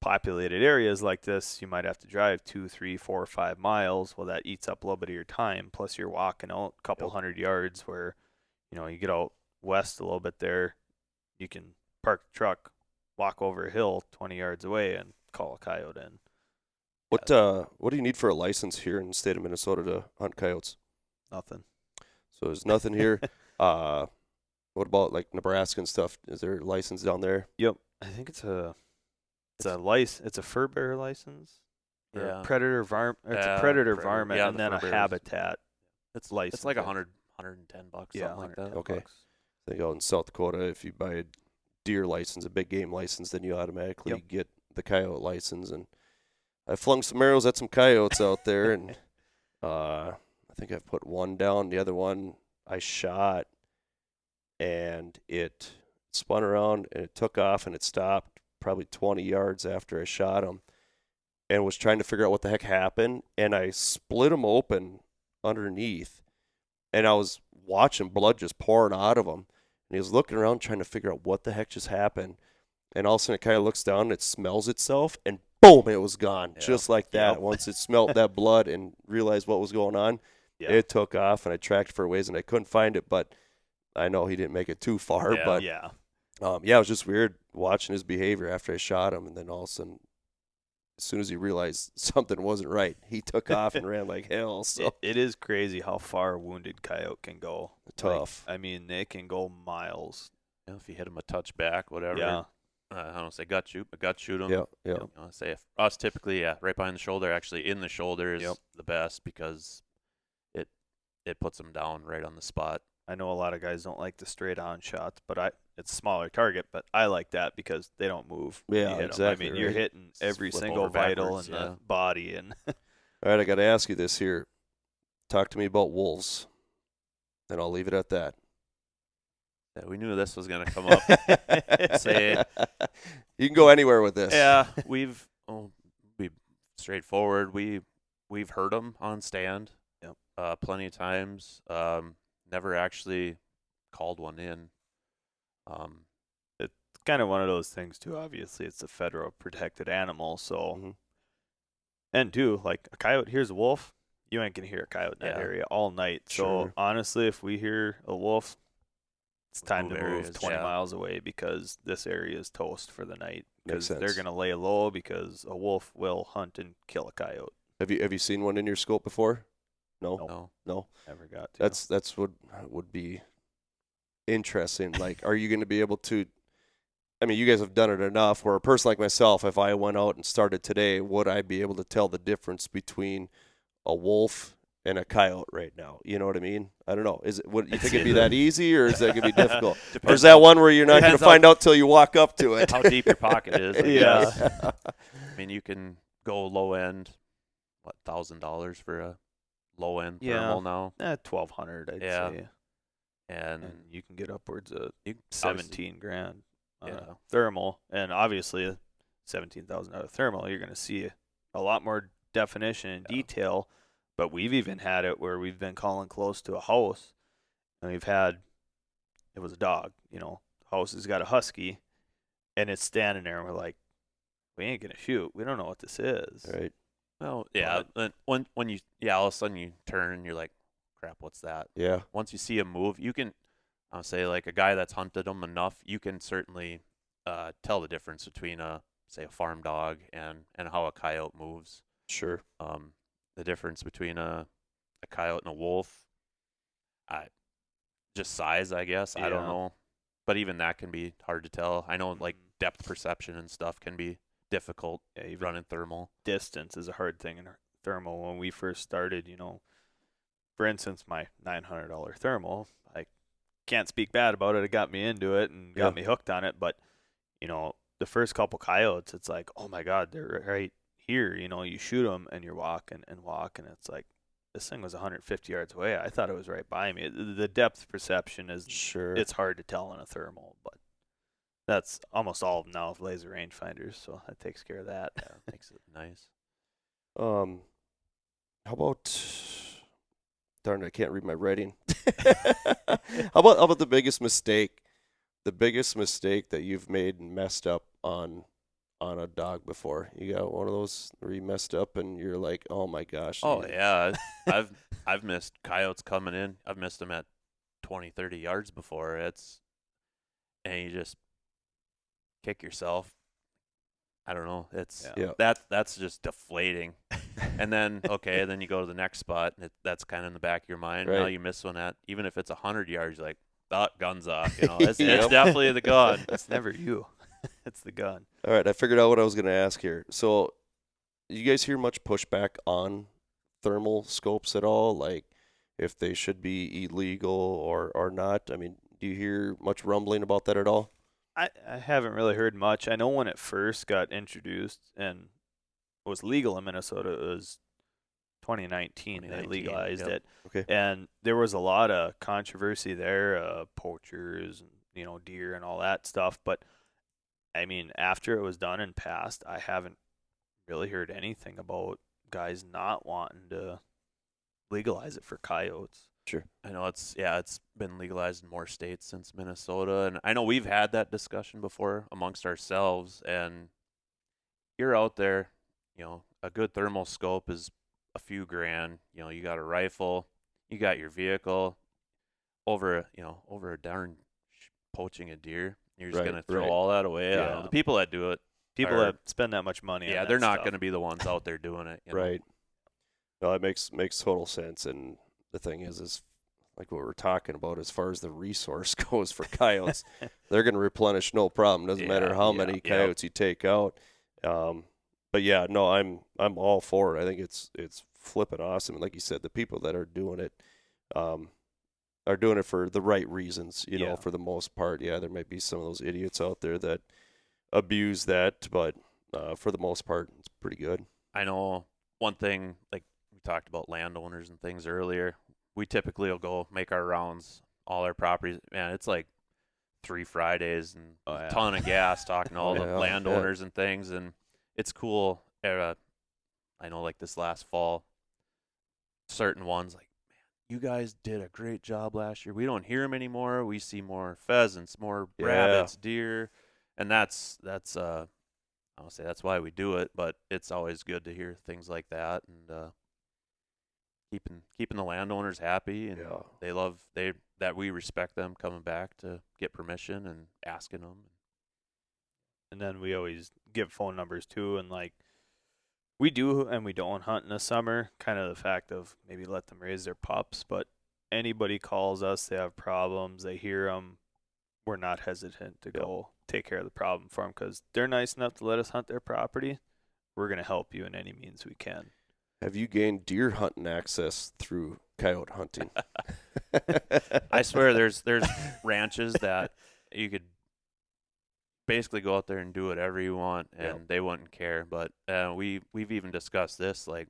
populated areas like this, you might have to drive 2, 3, 4, 5 miles. Well, that eats up a little bit of your time. Plus, you're walking out a couple hundred yards where, you get out west a little bit there, you can park the truck, walk over a hill 20 yards away, and call a coyote in. What do you need for a license here in the state of Minnesota to hunt coyotes? Nothing. So there's nothing here. What about like Nebraska and stuff? Is there a license down there? Yep. I think it's a fur bearer license. Yeah. Predator varmint. It's a predator varmint, yeah, and then a habitat. It's license. It's like $100, $110, something like that. Okay. Bucks. I think out in South Dakota, if you buy a deer license, a big game license, then you automatically get the coyote license. And I flung some arrows at some coyotes out there, and I think I've put one down. The other one I shot, and it spun around, and it took off, and it stopped probably 20 yards after I shot him, and was trying to figure out what the heck happened. And I split him open underneath, and I was watching blood just pouring out of him. And he was looking around trying to figure out what the heck just happened. And all of a sudden it kind of looks down and it smells itself and boom, it was gone. Yeah. Just like that. Yep. Once it smelt that blood and realized what was going on, it took off, and I tracked it for a ways, and I couldn't find it, but I know he didn't make it too far. Yeah. But Yeah. it was just weird watching his behavior after I shot him, and then all of a sudden, as soon as he realized something wasn't right, he took off and ran like hell. So It is crazy how far a wounded coyote can go. tough. Like, I mean, they can go miles. You know, if you hit him a touch back, whatever. Yeah. I don't say gut shoot, but gut shoot him. Yeah. You know, say if us typically, right behind the shoulder, actually in the shoulder is the best because it puts them down right on the spot. I know a lot of guys don't like the straight on shots, but it's a smaller target, but I like that because they don't move. when Yeah, you hit 'em. exactly, I mean, you're right. hitting every Flip single over vital backwards, in the body, and All right, I got to ask you this here. Talk to me about wolves, and I'll leave it at that. Yeah, we knew this was going to come up. Say, you can go anywhere with this. yeah, we've be straightforward. We've heard them on stand, plenty of times. Never actually called one in. it's kind of one of those things too. Obviously, it's a federal protected animal, so and too, like a coyote hears a wolf, you ain't gonna hear a coyote in that area all night. Sure. So honestly, if we hear a wolf, it's time Move to move areas, 20 miles away because this area is toast for the night. Makes Because they're sense. going to lay low because a wolf will hunt and kill a coyote. Have you seen one in your scope before? No. No. Never got to. That's what would be interesting. Like, are you going to be able to? I mean, you guys have done it enough. Where a person like myself, if I went out and started today, would I be able to tell the difference between a wolf and a coyote right now? You know what I mean? I don't know. Would you think it'd be that easy, or is that gonna be difficult? Or is that one where you're not gonna find out till you walk up to it? How deep your pocket is. I Yeah. guess. I mean, you can go low end, $1,000 for a low end thermal now, 1,200, I'd Yeah. say. and And you can get upwards of you 17 grand on Yeah. a thermal. And obviously, a $17,000 thermal, you're going to see a lot more definition and detail. But we've even had it where we've been calling close to a house, and it was a dog, house has got a husky, and it's standing there, and we're like, we ain't going to shoot. We don't know what this is. Right. Well, yeah. When you all of a sudden you turn and you're like, crap, what's that? Yeah. Once you see a move, you can, I'll say like a guy that's hunted them enough, you can certainly tell the difference between a farm dog and how a coyote moves. Sure. The difference between a coyote and a wolf, just size, I guess. I don't Yeah. know, but even that can be hard to tell. I know like depth perception and stuff can be difficult. Yeah, even Running thermal. distance is a hard thing in thermal. When we first started, for instance, my $900 thermal, I can't speak bad about it. It got me into it and got me hooked on it. But, the first couple coyotes, it's like, oh my God, they're right here. You shoot them and you're walking and walking. It's like, this thing was 150 yards away. I thought it was right by me. The depth perception is, it's hard to tell in a thermal, but that's almost all of them now with laser rangefinders. So that takes care of that. Yeah, makes it nice. How about? Darn, I can't read my writing. How about the biggest mistake? The biggest mistake that you've made and messed up on a dog before? You got one of those where you messed up and you're like, oh my gosh. Oh yeah, I've missed coyotes coming in. I've missed them at 20, 30 yards before. And you just kick yourself. I don't know. That's just deflating. And then then you go to the next spot, and that's kind of in the back of your mind. Right. Now you miss one at, even if it's 100 yards, you're like, oh, gun's off. It's definitely the gun. It's never you. It's the gun. All right, I figured out what I was going to ask here. So, you guys hear much pushback on thermal scopes at all? Like, if they should be illegal or not? I mean, do you hear much rumbling about that at all? I haven't really heard much. I know when it first got introduced and was legal in Minnesota, it was 2019. They legalized it. Okay. And there was a lot of controversy there, poachers and, deer and all that stuff. But, I mean, after it was done and passed, I haven't really heard anything about guys not wanting to legalize it for coyotes. Sure. I know it's been legalized in more states since Minnesota, and I know we've had that discussion before amongst ourselves, and you're out there, a good thermal scope is a few grand. You got a rifle, you got your vehicle, over a darn poaching a deer. You're just Right, gonna throw right. all that away. I don't know. Yeah. The people that do it, People are- that spend that much money on yeah, that they're not stuff. gonna be the ones out there doing it. Right. No, that makes total sense. And the thing is like what we're talking about as far as the resource goes for coyotes, they're going to replenish no problem. Doesn't matter how many coyotes you take out. But yeah, no, I'm all for it. I think it's flipping awesome. And like you said, the people that are doing it for the right reasons. For the most part. Yeah, there might be some of those idiots out there that abuse that, but for the most part, it's pretty good. I know one thing, like we talked about landowners and things earlier. We typically will go make our rounds, all our properties. Man, it's like 3 Fridays and a ton of gas talking to all the landowners and things, and it's cool. I know, like this last fall, certain ones like, man, you guys did a great job last year. We don't hear them anymore. We see more pheasants, more rabbits, deer, and that's I don't say that's why we do it, but it's always good to hear things like that, and keeping the landowners happy, and they love that we respect them coming back to get permission and asking them. And then we always give phone numbers too, and like we do and we don't hunt in the summer. Kind of the fact of maybe let them raise their pups, but anybody calls us, they have problems, they hear them, we're not hesitant to go take care of the problem for them because they're nice enough to let us hunt their property. We're going to help you in any means we can. Have you gained deer hunting access through coyote hunting? I swear there's ranches that you could basically go out there and do whatever you want, and they wouldn't care. But we've even discussed this. Like,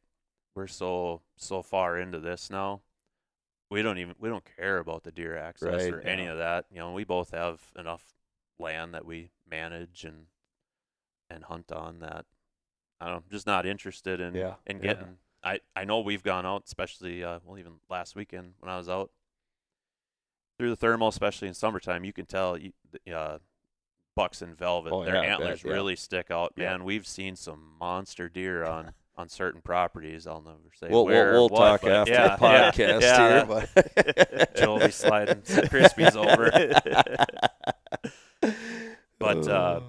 we're so far into this now. We don't care about the deer access or any of that. We both have enough land that we manage and hunt on that. I don't know, just not interested in getting. I know we've gone out, especially even last weekend when I was out through the thermal, especially in summertime. You can tell bucks in velvet, their antlers really stick out. Man, we've seen some monster deer on certain properties. I'll never say we'll talk after the podcast here. But Joe will be sliding some Crispies over. But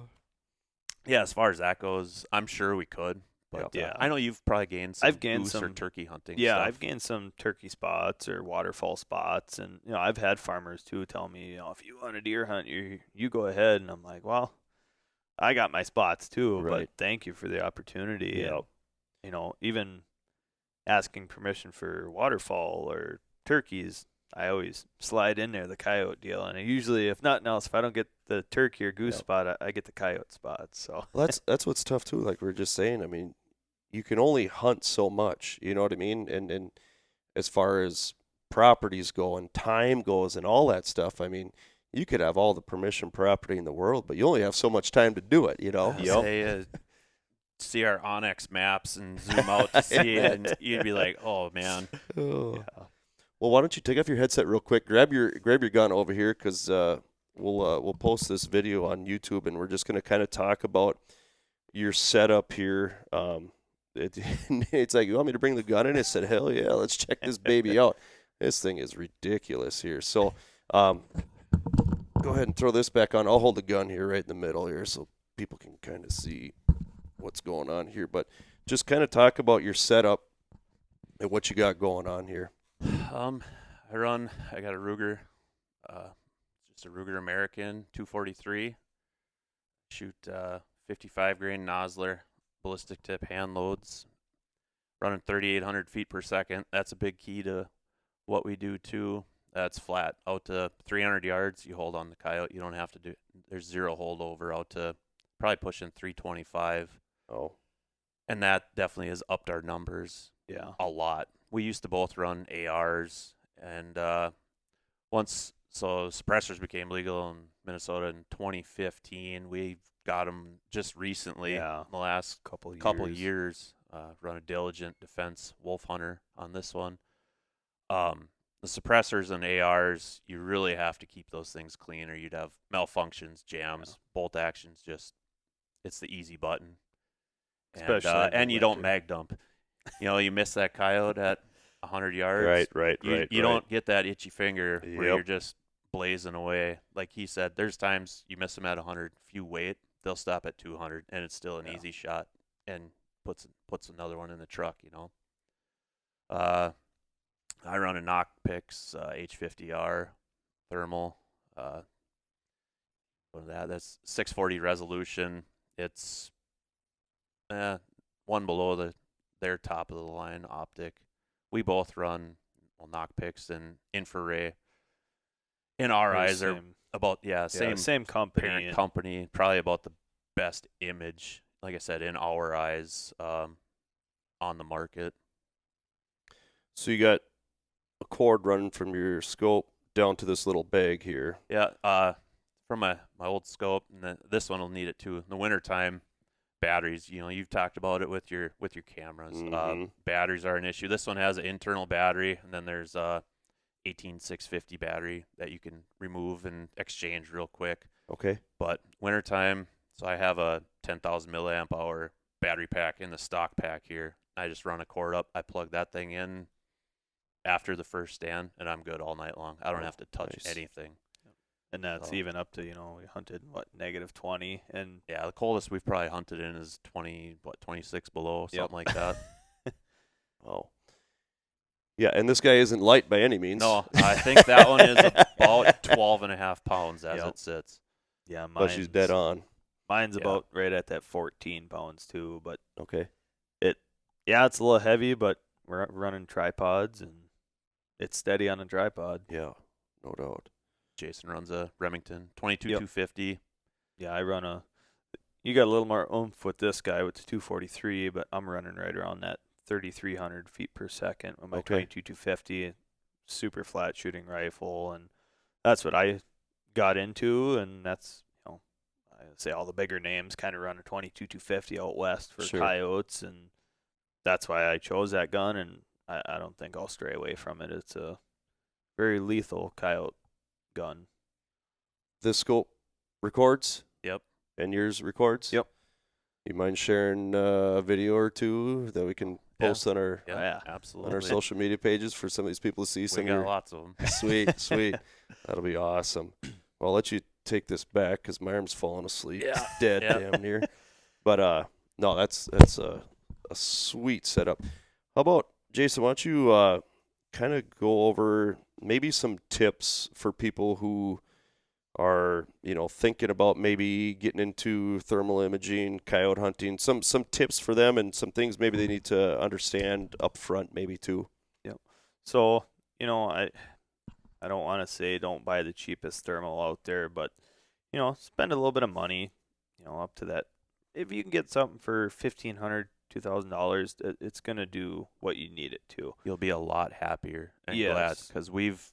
as far as that goes, I'm sure we could. But I know you've probably gained some goose or turkey hunting stuff. I've gained some turkey spots or waterfall spots, and I've had farmers too tell me, if you want a deer hunt, you go ahead, and I'm like, well, I got my spots too, but thank you for the opportunity. And, even asking permission for waterfall or turkeys, I always slide in there the coyote deal, and I usually, if nothing else, if I don't get the turkey or goose spot, I get the coyote spot. So that's what's tough too. Like we were just saying, I mean, you can only hunt so much. You know what I mean? And as far as properties go and time goes and all that stuff, I mean, you could have all the permission property in the world, but you only have so much time to do it. See our Onyx maps and zoom out to see it, and you'd be like, "Oh man." Well, why don't you take off your headset real quick? Grab your gun over here, because we'll post this video on YouTube, and we're just gonna kind of talk about your setup here. It's like, you want me to bring the gun in? I said, hell yeah, let's check this baby out. This thing is ridiculous here. So go ahead and throw this back on. I'll hold the gun here right in the middle here so people can kind of see what's going on here. But just kind of talk about your setup and what you got going on here. I got a Ruger, just a Ruger American 243. Shoot 55 grain Nosler, ballistic tip hand loads, running 3,800 feet per second. That's a big key to what we do too. That's flat out to 300 yards. You hold on the coyote. You don't have to do. There's zero holdover out to probably pushing 325. Oh, and that definitely has upped our numbers. A lot. We used to both run ARs, and once suppressors became legal in Minnesota in 2015, we got them just recently in the last couple of years. Run a Diligent Defense Wolf Hunter on this one. The suppressors and ARs, you really have to keep those things clean, or you'd have malfunctions, jams, bolt actions. Just it's the easy button. Especially and you don't mag dump. You miss that coyote at 100 yards. Right. You don't get that itchy finger where Yep. you're just blazing away. Like he said, there's times you miss them at 100. If you wait, they'll stop at 200, and it's still an easy shot, and puts another one in the truck. I run a Knock Picks H50R thermal. That's 640 resolution. It's one below their top of the line optic. We both run Knock Picks and infrared. In our eyes, are about same company, parent company, probably about the best image. Like I said, in our eyes, on the market. So you got a cord running from your scope down to this little bag here. Yeah, from my old scope, and this one will need it too. In the wintertime, batteries. You've talked about it with your cameras. Mhm. Batteries are an issue. This one has an internal battery, and then there's a 18650 battery that you can remove and exchange real quick. Okay. But wintertime, so I have a 10,000 milliamp hour battery pack in the stock pack here. I just run a cord up. I plug that thing in after the first stand, and I'm good all night long. I don't have to touch anything. And that's even up to, we hunted, -20. And yeah, the coldest we've probably hunted in is 26 below, something like that. Wow. Yeah, and this guy isn't light by any means. No, I think that one is about 12.5 pounds as it sits. Yeah, but she's dead on. Mine's about right at that 14 pounds too, but okay. It's a little heavy, but we're running tripods and it's steady on a tripod. Yeah, no doubt. Jason runs a Remington 22-250. Yeah, I run you got a little more oomph with this guy with the 243, but I'm running right around that 3,300 feet per second with my 22-250, super flat shooting rifle, and that's what I got into, and that's I say all the bigger names kind of run a 22-250 out west for coyotes, and that's why I chose that gun, and I don't think I'll stray away from it. It's a very lethal coyote gun. This scope records? Yep. And yours records? Yep. You mind sharing a video or two that we can post on our absolutely on our social media pages for some of these people to see? We got lots of them. Sweet. That'll be awesome. Well, I'll let you take this back because my arm's falling asleep. Yeah. Dead damn near. But no, that's a sweet setup. How about, Jason, why don't you kind of go over maybe some tips for people who are, thinking about maybe getting into thermal imaging, coyote hunting, some tips for them and some things maybe they need to understand up front maybe too. Yep. So, I don't want to say don't buy the cheapest thermal out there, but, spend a little bit of money, up to that. If you can get something for $1,500, $2,000, it's going to do what you need it to. You'll be a lot happier and glad because we've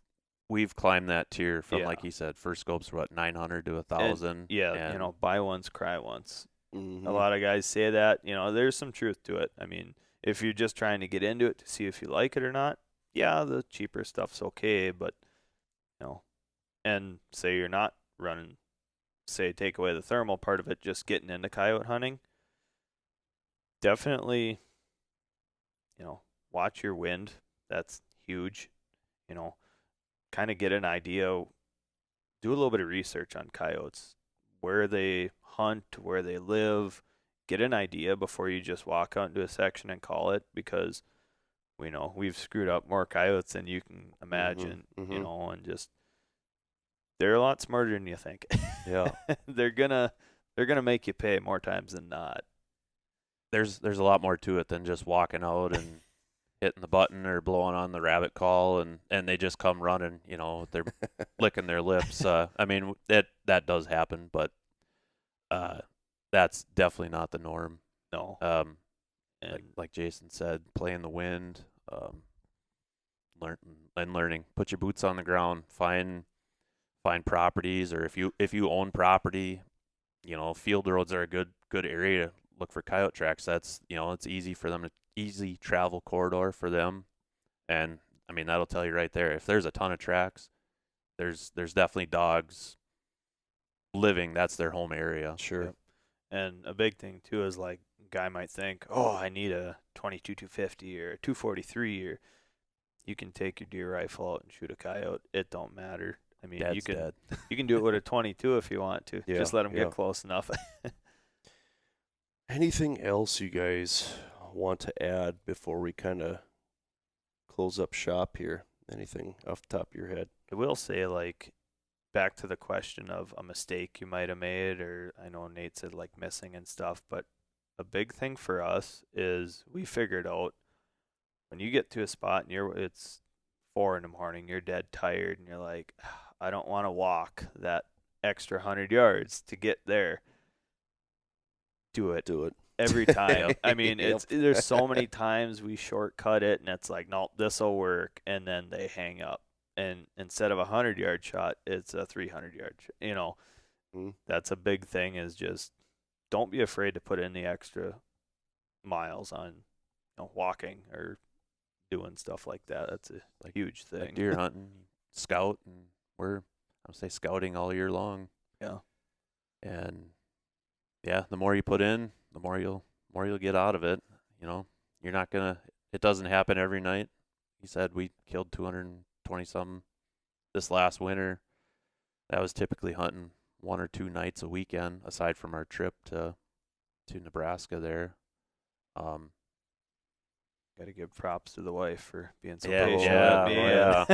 climbed that tier from, like you said, first scopes were 900 to 1,000. Yeah, buy once, cry once. Mm-hmm. A lot of guys say that. There's some truth to it. I mean, if you're just trying to get into it to see if you like it or not, yeah, the cheaper stuff's okay, but and say you're not running, say take away the thermal part of it, just getting into coyote hunting. Definitely, watch your wind. That's huge. Kind of get an idea. Do a little bit of research on coyotes, where they hunt, where they live. Get an idea before you just walk out into a section and call it, because we know we've screwed up more coyotes than you can imagine. And just they're a lot smarter than you think. Yeah, they're gonna make you pay more times than not. There's a lot more to it than just walking out and hitting the button or blowing on the rabbit call and they just come running, they're licking their lips. I mean, that does happen, but that's definitely not the norm. No. Like Jason said, play in the wind, learning. Put your boots on the ground. Find properties, or if you own property, field roads are a good area to look for coyote tracks. That's it's easy for them, easy travel corridor for them, and I mean that'll tell you right there. If there's a ton of tracks, there's definitely dogs living. That's their home area. Sure. Yep. And a big thing too is like guy might think, oh, I need a 22-250 or a 243, or you can take your deer rifle out and shoot a coyote. It don't matter. I mean, Dad's you can dead. you can do it with a 22 if you want to. Yeah, Just let them yeah. get close enough. Anything else you guys want to add before we kind of close up shop here? Anything off the top of your head? I will say, like, back to the question of a mistake you might have made, or I know Nate said like missing and stuff, but a big thing for us is we figured out when you get to a spot and it's 4 a.m, you're dead tired, and you're like, I don't want to walk that extra 100 yards to get there. Do it. Do it. Every time. I mean, Yep. there's so many times we shortcut it, and it's like, no, this'll work, and then they hang up. And instead of a 100-yard shot, it's a 300-yard. That's a big thing. Is just don't be afraid to put in the extra miles on, walking or doing stuff like that. That's a huge thing. Like deer hunting, scout, and I would say scouting all year long. Yeah. And yeah, the more you put in, the more you'll get out of it. You're not gonna. It doesn't happen every night. He said we killed 220 something this last winter. That was typically hunting 1 or 2 nights a weekend, aside from our trip to Nebraska there. Got to give props to the wife for being so Yeah, patient yeah, with me. yeah.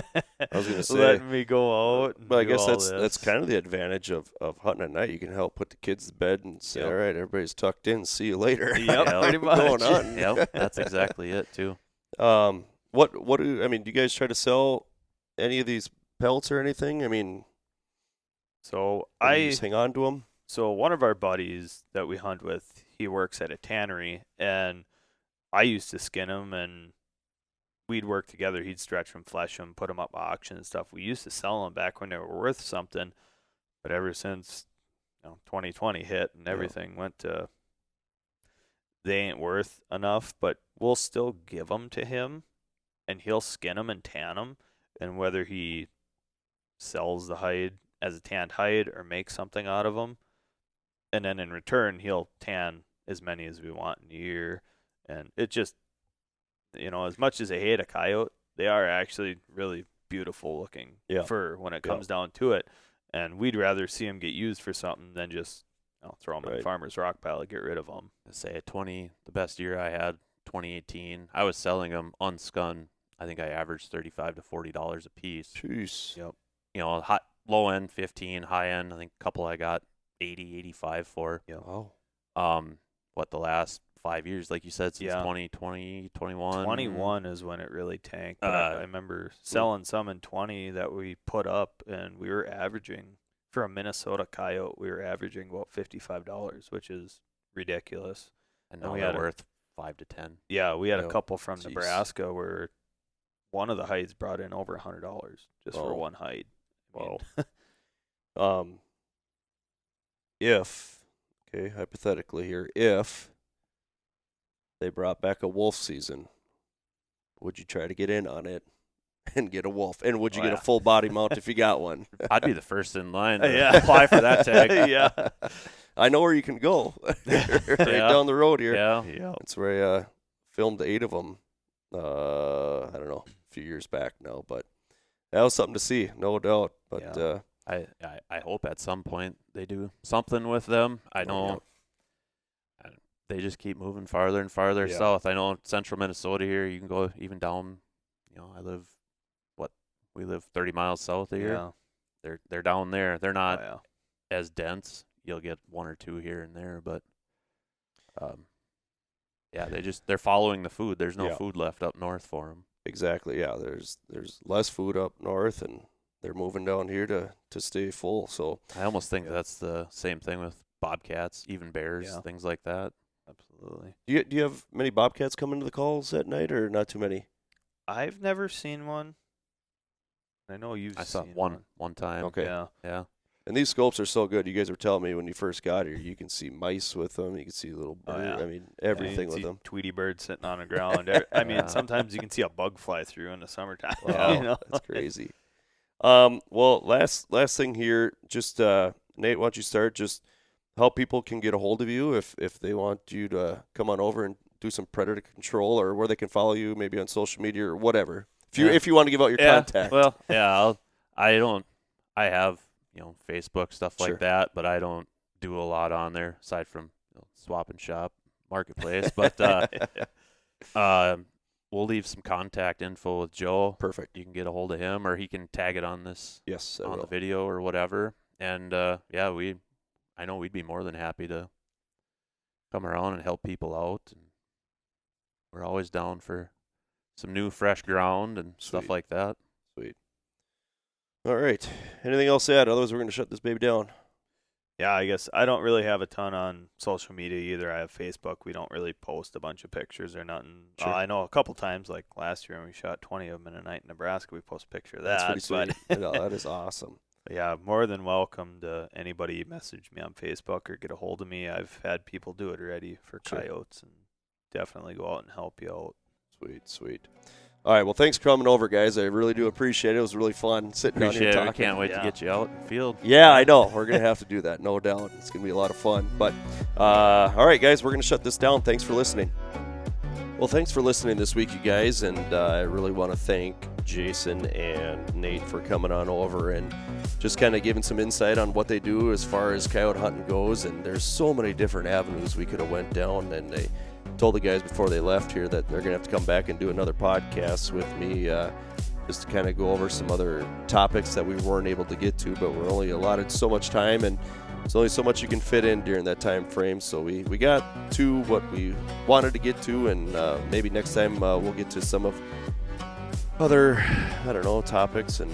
I was gonna say, letting me go out. And but I do guess all that's this. kind of the advantage of hunting at night. You can help put the kids to bed and say, Yep. all right, everybody's tucked in. See you later. Yep, Yeah. pretty much. Going hunting. Yep, that's exactly it too. What do you guys try to sell any of these pelts or anything? I mean, So or you just hang on to them. So one of our buddies that we hunt with, he works at a tannery, and I used to skin him, and we'd work together. He'd stretch them, flesh them, put them up auction and stuff. We used to sell them back when they were worth something, but ever since 2020 hit and everything went to, they ain't worth enough. But we'll still give them to him, and he'll skin them and tan them, and whether he sells the hide as a tanned hide or makes something out of them, and then in return he'll tan as many as we want in a year. And it just, as much as I hate a coyote, they are actually really beautiful looking fur when it comes down to it. And we'd rather see them get used for something than just throw them in the farmer's rock pile and get rid of them. Say the best year I had, 2018. I was selling them unskun. I think I averaged $35 to $40 a piece. Jeez. Yep. Hot, low end 15, high end I think a couple I got 80, 85 for. Yep. Wow. The last 5 years, like you said, since 2020, 21. 21 is when it really tanked. But I remember selling some in 20 that we put up, and we were averaging, for a Minnesota coyote, we were averaging about $55, which is ridiculous. And now we they're had worth 5 to 10. Yeah, we had a Yep. couple from Jeez. Nebraska where one of the hides brought in over $100 just for one hide. Wow. Hypothetically here, if they brought back a wolf season, would you try to get in on it and get a wolf? And would you get a full body mount if you got one? I'd be the first in line to Yeah. apply for that tag. Yeah. I know where you can go. Right down the road here. Yeah. Yeah. That's where I filmed 8 of them, I don't know, a few years back now. But that was something to see, no doubt. But I hope at some point they do something with them. I know they just keep moving farther and farther south. I know central Minnesota here, you can go even down, we live 30 miles south of here. They're down there. They're not as dense. You'll get 1 or 2 here and there, but they're following the food. There's no food left up north for them. exactly, yeah. There's less food up north, and they're moving down here to stay full. So I almost think that's the same thing with bobcats, even bears, things like that. Absolutely. do you have many bobcats coming to the calls at night, or not too many? I've never seen one. I know you've I saw seen one time. Okay. Yeah. And these scopes are so good. You guys were telling me when you first got here, you can see mice with them. You can see little bird. yeah. I mean, everything You with see them. Tweety bird sitting on the ground. I mean, sometimes you can see a bug fly through in the summertime. Wow, that's crazy. Well, last thing here, just Nate, why don't you start? Just how people can get a hold of you if they want you to come on over and do some predator control, or where they can follow you, maybe on social media or whatever. If you want to give out your contact. Well, yeah, I have, Facebook, stuff Sure. like that, but I don't do a lot on there aside from swap and shop marketplace. But we'll leave some contact info with Joe. Perfect. You can get a hold of him, or he can tag it on this Yes, I on will. the video or whatever. And I know we'd be more than happy to come around and help people out. And we're always down for some new, fresh ground and stuff Sweet. like that. Sweet. All right. Anything else to add? Otherwise, we're going to shut this baby down. Yeah, I guess I don't really have a ton on social media either. I have Facebook. We don't really post a bunch of pictures or nothing. Sure. I know a couple times, like last year when we shot 20 of them in a night in Nebraska, we post a picture of that. That's pretty sweet. No, that is awesome. Yeah, more than welcome to anybody message me on Facebook or get a hold of me. I've had people do it already for Sure. coyotes, and definitely go out and help you out. Sweet. All right, well, thanks for coming over, guys. I really do appreciate it. It was really fun sitting down Appreciate here it. We talking. can't wait to get you out in the field. Yeah, I know. We're going to have to do that, no doubt. It's going to be a lot of fun. But, all right, guys, we're going to shut this down. Thanks for listening. Well, thanks for listening this week, you guys. And I really want to thank Jason and Nate for coming on over and just kind of giving some insight on what they do as far as coyote hunting goes. And there's so many different avenues we could have went down. And they told the guys before they left here that they're going to have to come back and do another podcast with me just to kind of go over some other topics that we weren't able to get to, but we're only allotted so much time, and there's only so much you can fit in during that time frame. So we got to what we wanted to get to, and maybe next time we'll get to some of other, topics and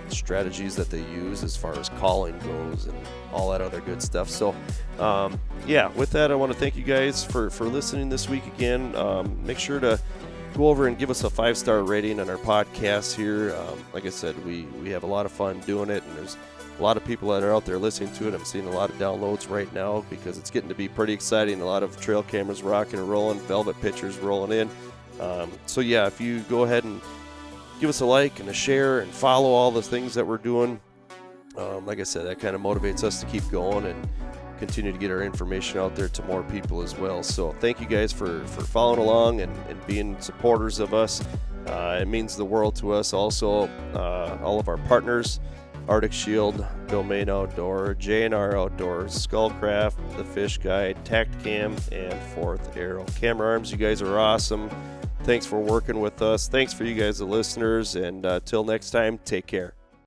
strategies that they use as far as calling goes and all that other good stuff. So with that, I want to thank you guys for listening this week again. Make sure to go over and give us a 5-star rating on our podcast here. Like I said, we have a lot of fun doing it, and there's a lot of people that are out there listening to it. I'm seeing a lot of downloads right now because it's getting to be pretty exciting. A lot of trail cameras rocking and rolling, velvet pictures rolling in. If you go ahead and give us a like and a share and follow all the things that we're doing. Like I said, that kind of motivates us to keep going and continue to get our information out there to more people as well. So thank you guys for following along and being supporters of us. It means the world to us. Also, all of our partners, Arctic Shield, Domain Outdoor, J&R Outdoors, Skullcraft, The Fish Guide, TactCam, and Fourth Arrow Camera Arms. You guys are awesome. Thanks for working with us. Thanks for you guys, the listeners. And till next time, take care.